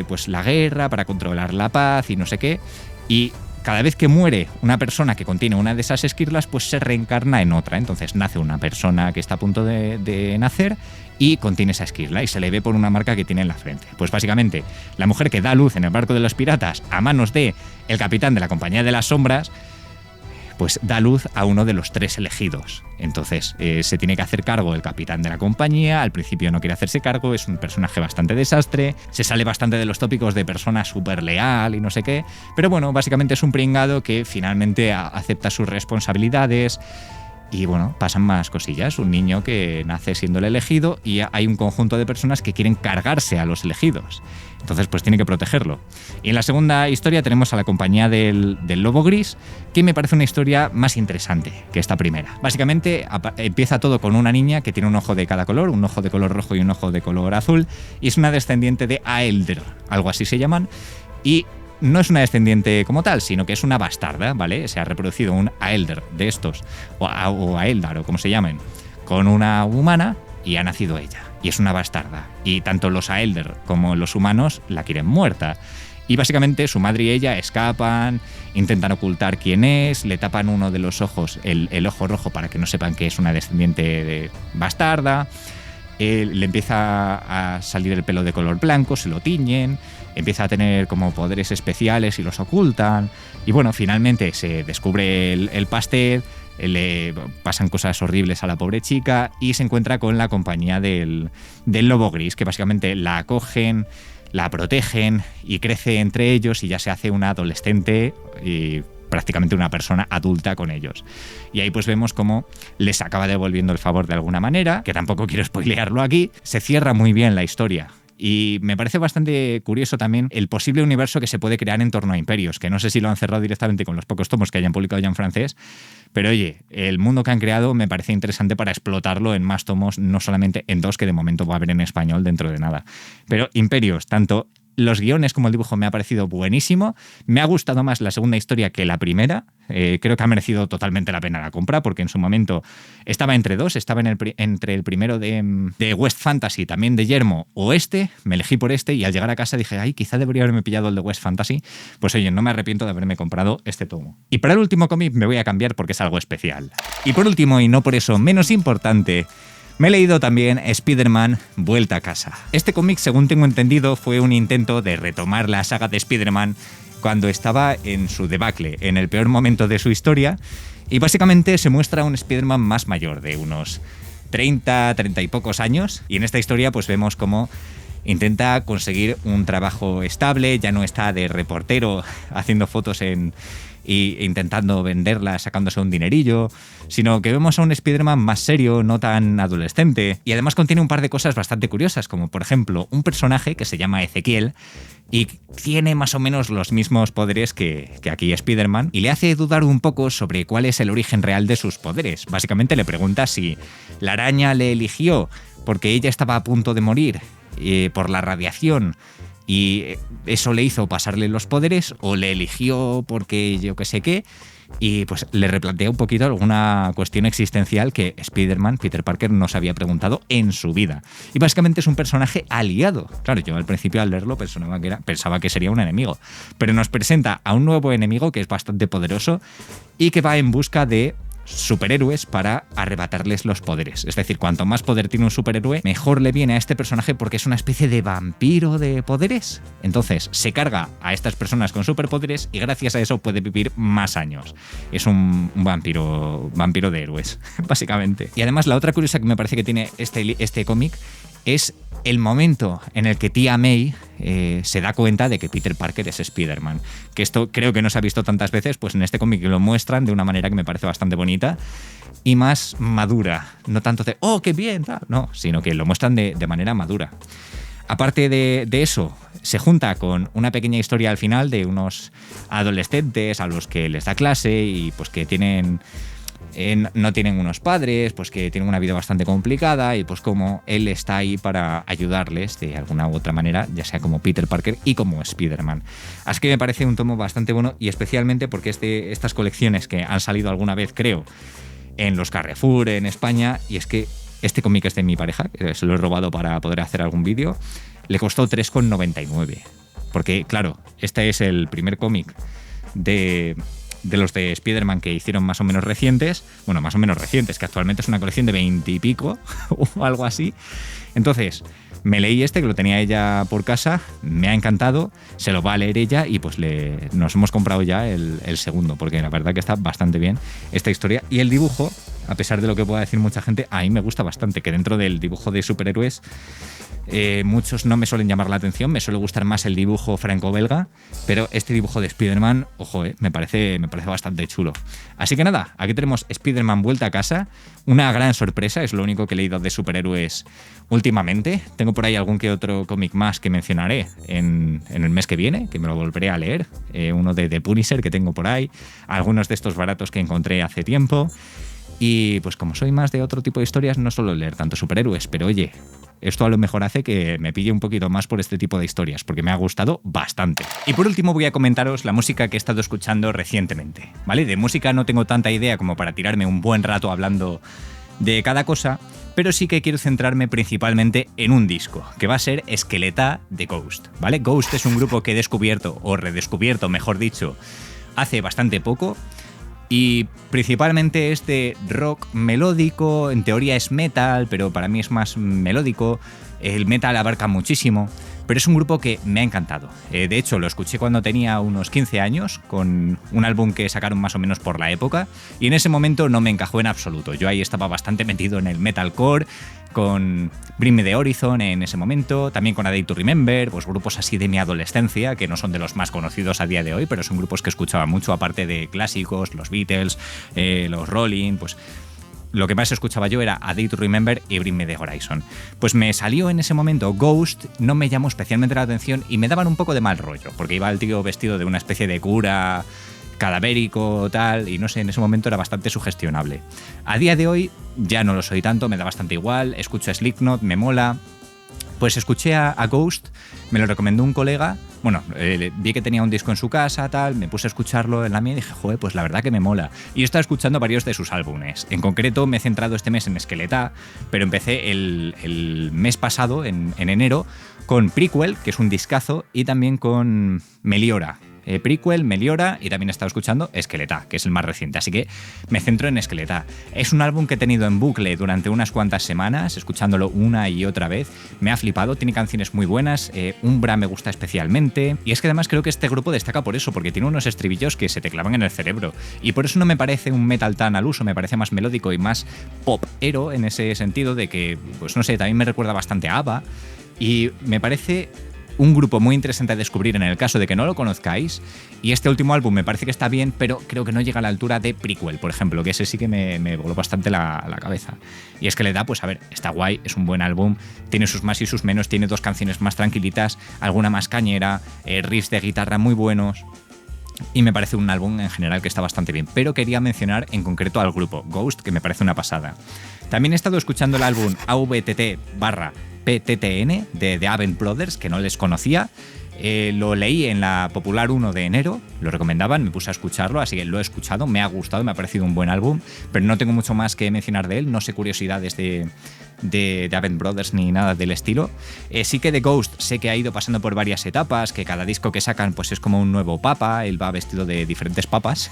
pues la guerra, para controlar la paz y no sé qué. Y cada vez que muere una persona que contiene una de esas esquirlas, pues se reencarna en otra. Entonces nace una persona que está a punto de nacer y contiene esa esquirla y se le ve por una marca que tiene en la frente. Pues básicamente la mujer que da a luz en el barco de los piratas a manos de el capitán de la compañía de las sombras, pues da luz a uno de los 3 elegidos. Entonces se tiene que hacer cargo el capitán de la compañía. Al principio no quiere hacerse cargo, es un personaje bastante desastre, se sale bastante de los tópicos de persona súper leal y no sé qué, pero bueno, básicamente es un pringado que finalmente acepta sus responsabilidades. Y bueno, pasan más cosillas. Un niño que nace siendo el elegido y hay un conjunto de personas que quieren cargarse a los elegidos. Entonces, pues tiene que protegerlo. Y en la segunda historia tenemos a la compañía del lobo gris, que me parece una historia más interesante que esta primera. Básicamente empieza todo con una niña que tiene un ojo de cada color, un ojo de color rojo y un ojo de color azul, y es una descendiente de Aelder, algo así se llaman, y no es una descendiente como tal, sino que es una bastarda, ¿vale? Se ha reproducido un Aelder de estos, o Aeldar, o como se llamen, con una humana y ha nacido ella. Y es una bastarda. Y tanto los Aelder como los humanos la quieren muerta. Y básicamente su madre y ella escapan, intentan ocultar quién es, le tapan uno de los ojos, el ojo rojo, para que no sepan que es una descendiente de bastarda. Le empieza a salir el pelo de color blanco, se lo tiñen, empieza a tener como poderes especiales y los ocultan. Y bueno, finalmente se descubre el pastel, le pasan cosas horribles a la pobre chica y se encuentra con la compañía del lobo gris, que básicamente la acogen, la protegen y crece entre ellos y ya se hace una adolescente y prácticamente una persona adulta con ellos. Y ahí pues vemos cómo les acaba devolviendo el favor de alguna manera, que tampoco quiero spoilearlo aquí. Se cierra muy bien la historia. Y me parece bastante curioso también el posible universo que se puede crear en torno a Imperios, que no sé si lo han cerrado directamente con los pocos tomos que hayan publicado ya en francés, pero oye, el mundo que han creado me parece interesante para explotarlo en más tomos, no solamente en 2 que de momento va a haber en español dentro de nada. Pero Imperios, tanto los guiones como el dibujo me ha parecido buenísimo. Me ha gustado más la segunda historia que la primera. Creo que ha merecido totalmente la pena la compra, porque en su momento estaba entre 2, estaba entre el primero de West Fantasy, también de Yermo, o este. Me elegí por este y al llegar a casa dije, ay, quizá debería haberme pillado el de West Fantasy. Pues oye, no me arrepiento de haberme comprado este tomo. Y para el último cómic me voy a cambiar porque es algo especial. Y por último, y no por eso menos importante, Me he leído también Spider-Man Vuelta a casa. Este cómic, según tengo entendido, fue un intento de retomar la saga de Spider-Man cuando estaba en su debacle, en el peor momento de su historia, y básicamente se muestra un Spider-Man más mayor, de unos 30 y pocos años, y en esta historia pues vemos cómo intenta conseguir un trabajo estable, ya no está de reportero haciendo fotos y intentando venderlas, sacándose un dinerillo, sino que vemos a un Spider-Man más serio, no tan adolescente, y además contiene un par de cosas bastante curiosas, como por ejemplo un personaje que se llama Ezequiel y tiene más o menos los mismos poderes que aquí Spider-Man, y le hace dudar un poco sobre cuál es el origen real de sus poderes. Básicamente le pregunta si la araña le eligió porque ella estaba a punto de morir por la radiación y eso le hizo pasarle los poderes, o le eligió porque yo qué sé qué, y pues le replantea un poquito alguna cuestión existencial que Spider-Man, Peter Parker, no se había preguntado en su vida. Y básicamente es un personaje aliado. Claro, yo al principio al leerlo pensaba que sería un enemigo, pero nos presenta a un nuevo enemigo que es bastante poderoso y que va en busca de superhéroes para arrebatarles los poderes. Es decir, cuanto más poder tiene un superhéroe, mejor le viene a este personaje porque es una especie de vampiro de poderes. Entonces, se carga a estas personas con superpoderes y gracias a eso puede vivir más años. Es un vampiro de héroes, básicamente. Y además, la otra curiosidad que me parece que tiene este cómic es el momento en el que tía May se da cuenta de que Peter Parker es Spider-Man. Que esto creo que no se ha visto tantas veces, pues en este cómic lo muestran de una manera que me parece bastante bonita y más madura. No tanto de, ¡oh, qué bien! No, sino que lo muestran de manera madura. Aparte de eso, se junta con una pequeña historia al final de unos adolescentes a los que les da clase y pues que no tienen unos padres, pues que tienen una vida bastante complicada, y pues como él está ahí para ayudarles de alguna u otra manera, ya sea como Peter Parker y como Spider-Man. Así que me parece un tomo bastante bueno, y especialmente porque estas colecciones que han salido alguna vez, creo, en los Carrefour en España, y es que este cómic es de mi pareja, que se lo he robado para poder hacer algún vídeo, le costó 3,99. Porque claro, este es el primer cómic de los de Spider-Man que hicieron más o menos recientes, que actualmente es una colección de 20 y pico o algo así. Entonces, me leí que lo tenía ella por casa, me ha encantado, se lo va a leer ella y pues nos hemos comprado ya el segundo, porque la verdad que está bastante bien esta historia. Y el dibujo, a pesar de lo que pueda decir mucha gente, a mí me gusta bastante, que dentro del dibujo de superhéroes muchos no me suelen llamar la atención, me suele gustar más el dibujo franco-belga, pero este dibujo de Spider-Man, ojo, me parece bastante chulo. Así que nada, aquí tenemos Spider-Man Vuelta a casa, una gran sorpresa, es lo único que he leído de superhéroes últimamente. Tengo por ahí algún que otro cómic más que mencionaré en el mes que viene, que me lo volveré a leer, uno de The Punisher que tengo por ahí, algunos de estos baratos que encontré hace tiempo, y pues como soy más de otro tipo de historias, no suelo leer tanto superhéroes, pero oye, esto a lo mejor hace que me pille un poquito más por este tipo de historias, porque me ha gustado bastante. Y por último voy a comentaros la música que he estado escuchando recientemente, ¿vale? De música no tengo tanta idea como para tirarme un buen rato hablando de cada cosa, pero sí que quiero centrarme principalmente en un disco, que va a ser Esqueleta de Ghost, ¿vale? Ghost es un grupo que he descubierto, o redescubierto, mejor dicho, hace bastante poco, y principalmente es de rock melódico, en teoría es metal, pero para mí es más melódico. El metal abarca muchísimo, pero es un grupo que me ha encantado. De hecho, lo escuché cuando tenía unos 15 años, con un álbum que sacaron más o menos por la época, y en ese momento no me encajó en absoluto. Yo ahí estaba bastante metido en el metalcore, con Bring Me the Horizon en ese momento, también con A Day to Remember, pues grupos así de mi adolescencia, que no son de los más conocidos a día de hoy, pero son grupos que escuchaba mucho, aparte de clásicos, los Beatles, los Rolling, pues lo que más escuchaba yo era A Day to Remember y Bring Me the Horizon. Pues me salió en ese momento Ghost, no me llamó especialmente la atención y me daban un poco de mal rollo, porque iba el tío vestido de una especie de cura cadavérico, tal, y no sé, en ese momento era bastante sugestionable. A día de hoy ya no lo soy tanto, me da bastante igual, escucho a Slipknot, me mola. Pues escuché a Ghost, me lo recomendó un colega, bueno, vi que tenía un disco en su casa, tal, me puse a escucharlo en la mía y dije, joder, pues la verdad que me mola. Y he estado escuchando varios de sus álbumes. En concreto me he centrado este mes en Esqueleta, pero empecé el mes pasado, en enero, con Prequel, que es un discazo, y también con Meliora, Prequel, Meliora y también he estado escuchando Esqueleta, que es el más reciente, así que me centro en Esqueleta. Es un álbum que he tenido en bucle durante unas cuantas semanas, escuchándolo una y otra vez. Me ha flipado, tiene canciones muy buenas, Umbra me gusta especialmente, y es que además creo que este grupo destaca por eso, porque tiene unos estribillos que se te clavan en el cerebro, y por eso no me parece un metal tan al uso, me parece más melódico y más pop-ero en ese sentido de que, pues no sé, también me recuerda bastante a ABBA, y me parece un grupo muy interesante a descubrir en el caso de que no lo conozcáis. Y este último álbum me parece que está bien, pero creo que no llega a la altura de Prequel, por ejemplo, que ese sí que me voló bastante la cabeza. Y es que le da, pues a ver, está guay, es un buen álbum, tiene sus más y sus menos, tiene 2 canciones más tranquilitas, alguna más cañera, riffs de guitarra muy buenos. Y me parece un álbum en general que está bastante bien. Pero quería mencionar en concreto al grupo Ghost, que me parece una pasada. También he estado escuchando el álbum AVTT/PTTN de The Avent Brothers, que no les conocía. Lo leí en la Popular 1 de enero, lo recomendaban, me puse a escucharlo, así que lo he escuchado, me ha gustado, me ha parecido un buen álbum, pero no tengo mucho más que mencionar de él, no sé curiosidades de Avent Brothers ni nada del estilo. Sí que The Ghost sé que ha ido pasando por varias etapas, que cada disco que sacan pues es como un nuevo papa, él va vestido de diferentes papas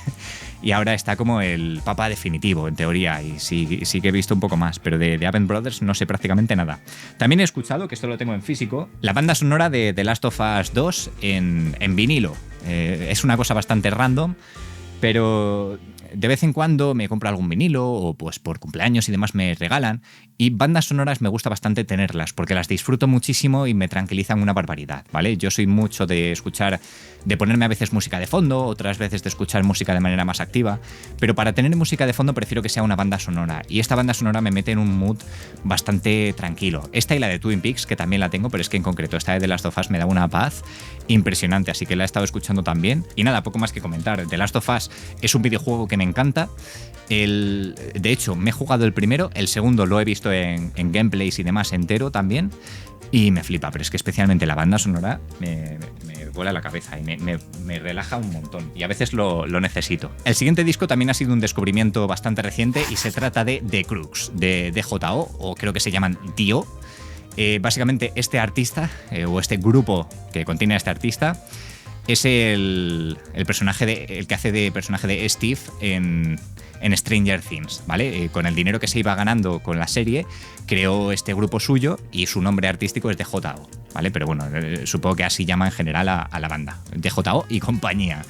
y ahora está como el papa definitivo en teoría, y sí que he visto un poco más, pero de Avent Brothers no sé prácticamente nada. También he escuchado, que esto lo tengo en físico, la banda sonora de The Last of Us 2 en vinilo. Es una cosa bastante random, pero de vez en cuando me compro algún vinilo o pues por cumpleaños y demás me regalan, y bandas sonoras me gusta bastante tenerlas porque las disfruto muchísimo y me tranquilizan una barbaridad, ¿vale? Yo soy mucho de escuchar, de ponerme a veces música de fondo, otras veces de escuchar música de manera más activa, pero para tener música de fondo prefiero que sea una banda sonora, y esta banda sonora me mete en un mood bastante tranquilo. Esta y la de Twin Peaks, que también la tengo, pero es que en concreto esta de The Last of Us me da una paz impresionante, así que la he estado escuchando también. Y nada, poco más que comentar. The Last of Us es un videojuego que me encanta. De hecho, me he jugado el primero, el segundo lo he visto en gameplays y demás entero también, y me flipa, pero es que especialmente la banda sonora me vuela la cabeza y me relaja un montón, y a veces lo necesito. El siguiente disco también ha sido un descubrimiento bastante reciente, y se trata de The Crux, de DJO, o creo que se llaman Dio. Básicamente este artista, o este grupo que contiene a este artista, es el personaje el que hace de personaje de Steve en Stranger Things, ¿vale? Con el dinero que se iba ganando con la serie, creó este grupo suyo y su nombre artístico es DJO, ¿vale? Pero bueno, supongo que así llama en general a la banda, DJO y compañía.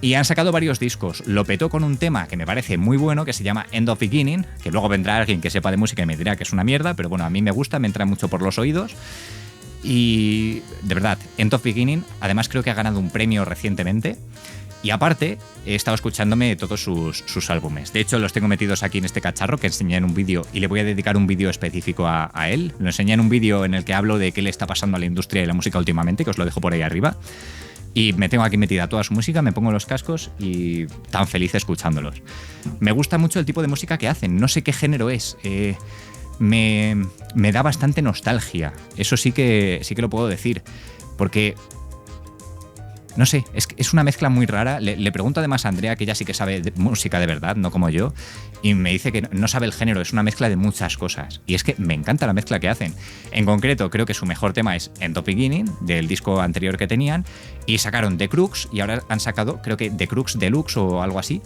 Y han sacado varios discos. Lo petó con un tema que me parece muy bueno, que se llama End of Beginning, que luego vendrá alguien que sepa de música y me dirá que es una mierda, pero bueno, a mí me gusta, me entra mucho por los oídos. Y de verdad, End of Beginning, además creo que ha ganado un premio recientemente. Y aparte, he estado escuchándome todos sus álbumes. De hecho, los tengo metidos aquí en este cacharro que enseñé en un vídeo, y le voy a dedicar un vídeo específico a él. Lo enseñé en un vídeo en el que hablo de qué le está pasando a la industria de la música últimamente, que os lo dejo por ahí arriba. Y me tengo aquí metida toda su música, me pongo los cascos y tan feliz escuchándolos. Me gusta mucho el tipo de música que hacen, no sé qué género es. Me da bastante nostalgia, eso sí que lo puedo decir, porque no sé, es una mezcla muy rara. Le pregunto además a Andrea, que ella sí que sabe de música de verdad, no como yo, y me dice que no sabe el género, es una mezcla de muchas cosas, y es que me encanta la mezcla que hacen. En concreto, creo que su mejor tema es End of Beginning, del disco anterior que tenían, y sacaron The Crux, y ahora han sacado, creo que The Crux Deluxe o algo así,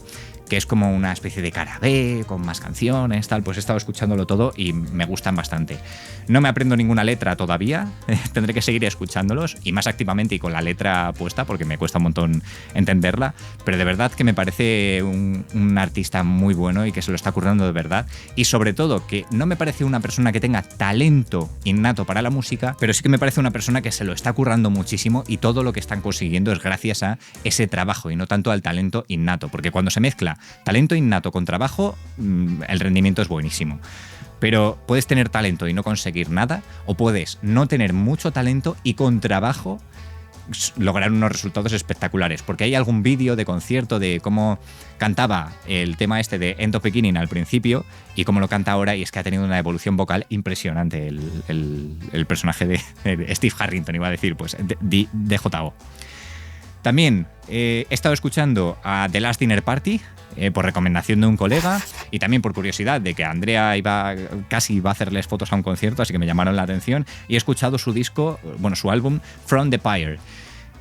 que es como una especie de cara B, con más canciones, tal. Pues he estado escuchándolo todo y me gustan bastante. No me aprendo ninguna letra todavía, tendré que seguir escuchándolos, y más activamente y con la letra puesta, porque me cuesta un montón entenderla, pero de verdad que me parece un artista muy bueno y que se lo está currando de verdad, y sobre todo que no me parece una persona que tenga talento innato para la música, pero sí que me parece una persona que se lo está currando muchísimo, y todo lo que están consiguiendo es gracias a ese trabajo y no tanto al talento innato, porque cuando se mezcla talento innato con trabajo, el rendimiento es buenísimo. Pero puedes tener talento y no conseguir nada, o puedes no tener mucho talento y con trabajo lograr unos resultados espectaculares, porque hay algún vídeo de concierto de cómo cantaba el tema este de End of Beginning al principio y cómo lo canta ahora, y es que ha tenido una evolución vocal impresionante el personaje de Steve Harrington, iba a decir, pues de JO. También he estado escuchando a The Last Dinner Party por recomendación de un colega, y también por curiosidad de que Andrea casi iba a hacerles fotos a un concierto, así que me llamaron la atención, y he escuchado su disco, bueno, su álbum From the Pyre,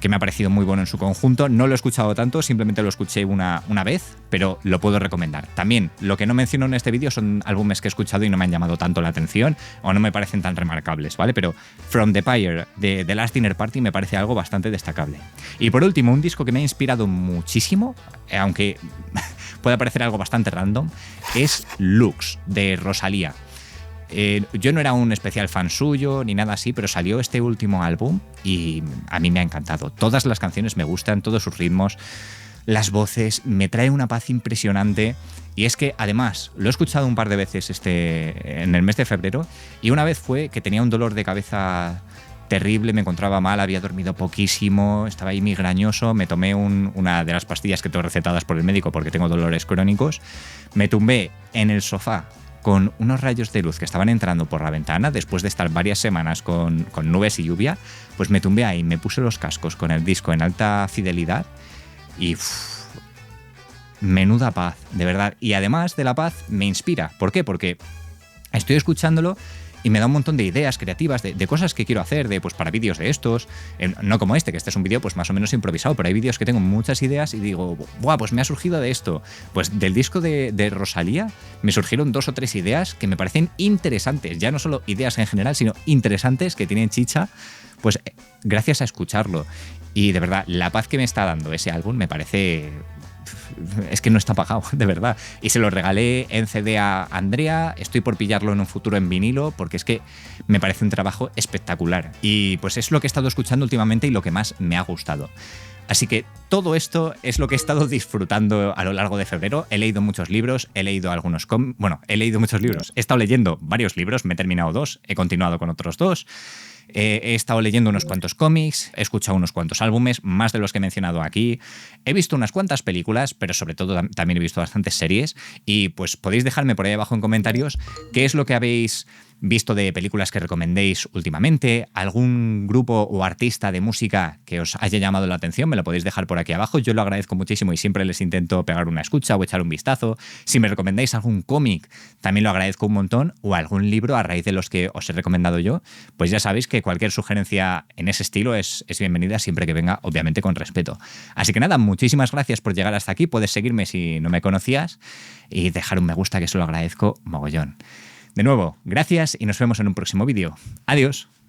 que me ha parecido muy bueno en su conjunto. No lo he escuchado tanto, simplemente lo escuché una vez, pero lo puedo recomendar. También, lo que no menciono en este vídeo son álbumes que he escuchado y no me han llamado tanto la atención o no me parecen tan remarcables, ¿vale? Pero From the Pyre de The Last Dinner Party me parece algo bastante destacable. Y por último, un disco que me ha inspirado muchísimo, aunque pueda parecer algo bastante random, es Lux, de Rosalía. Yo no era un especial fan suyo ni nada así, pero salió este último álbum y a mí me ha encantado. Todas las canciones me gustan, todos sus ritmos, las voces, me trae una paz impresionante. Y es que además lo he escuchado un par de veces en el mes de febrero, y una vez fue que tenía un dolor de cabeza terrible, me encontraba mal, había dormido poquísimo, estaba ahí migrañoso, me tomé una de las pastillas que tengo recetadas por el médico porque tengo dolores crónicos, me tumbé en el sofá con unos rayos de luz que estaban entrando por la ventana después de estar varias semanas con nubes y lluvia, pues me tumbé ahí, me puse los cascos con el disco en alta fidelidad y menuda paz, de verdad. Y además de la paz, me inspira. ¿Por qué? Porque estoy escuchándolo y me da un montón de ideas creativas, de cosas que quiero hacer, pues para vídeos de estos, no como este, que este es un vídeo pues más o menos improvisado, pero hay vídeos que tengo muchas ideas y digo, ¡buah! Pues me ha surgido de esto. Pues del disco de Rosalía me surgieron 2 o 3 ideas que me parecen interesantes, ya no solo ideas en general, sino interesantes, que tienen chicha, pues gracias a escucharlo. Y de verdad, la paz que me está dando ese álbum me parece... es que no está pagado, de verdad. Y se lo regalé en CD a Andrea, estoy por pillarlo en un futuro en vinilo, porque es que me parece un trabajo espectacular. Y pues es lo que he estado escuchando últimamente y lo que más me ha gustado. Así que todo esto es lo que he estado disfrutando a lo largo de febrero. He leído muchos libros, he leído algunos he leído muchos libros. He estado leyendo varios libros, me he terminado 2, he continuado con otros 2. He estado leyendo unos cuantos cómics, he escuchado unos cuantos álbumes, más de los que he mencionado aquí. He visto unas cuantas películas, pero sobre todo también he visto bastantes series. Y pues podéis dejarme por ahí abajo en comentarios qué es lo que habéis visto de películas que recomendéis últimamente, algún grupo o artista de música que os haya llamado la atención, me lo podéis dejar por aquí abajo. Yo lo agradezco muchísimo y siempre les intento pegar una escucha o echar un vistazo. Si me recomendáis algún cómic, también lo agradezco un montón, o algún libro a raíz de los que os he recomendado yo, pues ya sabéis que cualquier sugerencia en ese estilo es bienvenida, siempre que venga, obviamente, con respeto. Así que nada, muchísimas gracias por llegar hasta aquí. Puedes seguirme si no me conocías y dejar un me gusta, que eso lo agradezco mogollón. De nuevo, gracias y nos vemos en un próximo vídeo. Adiós.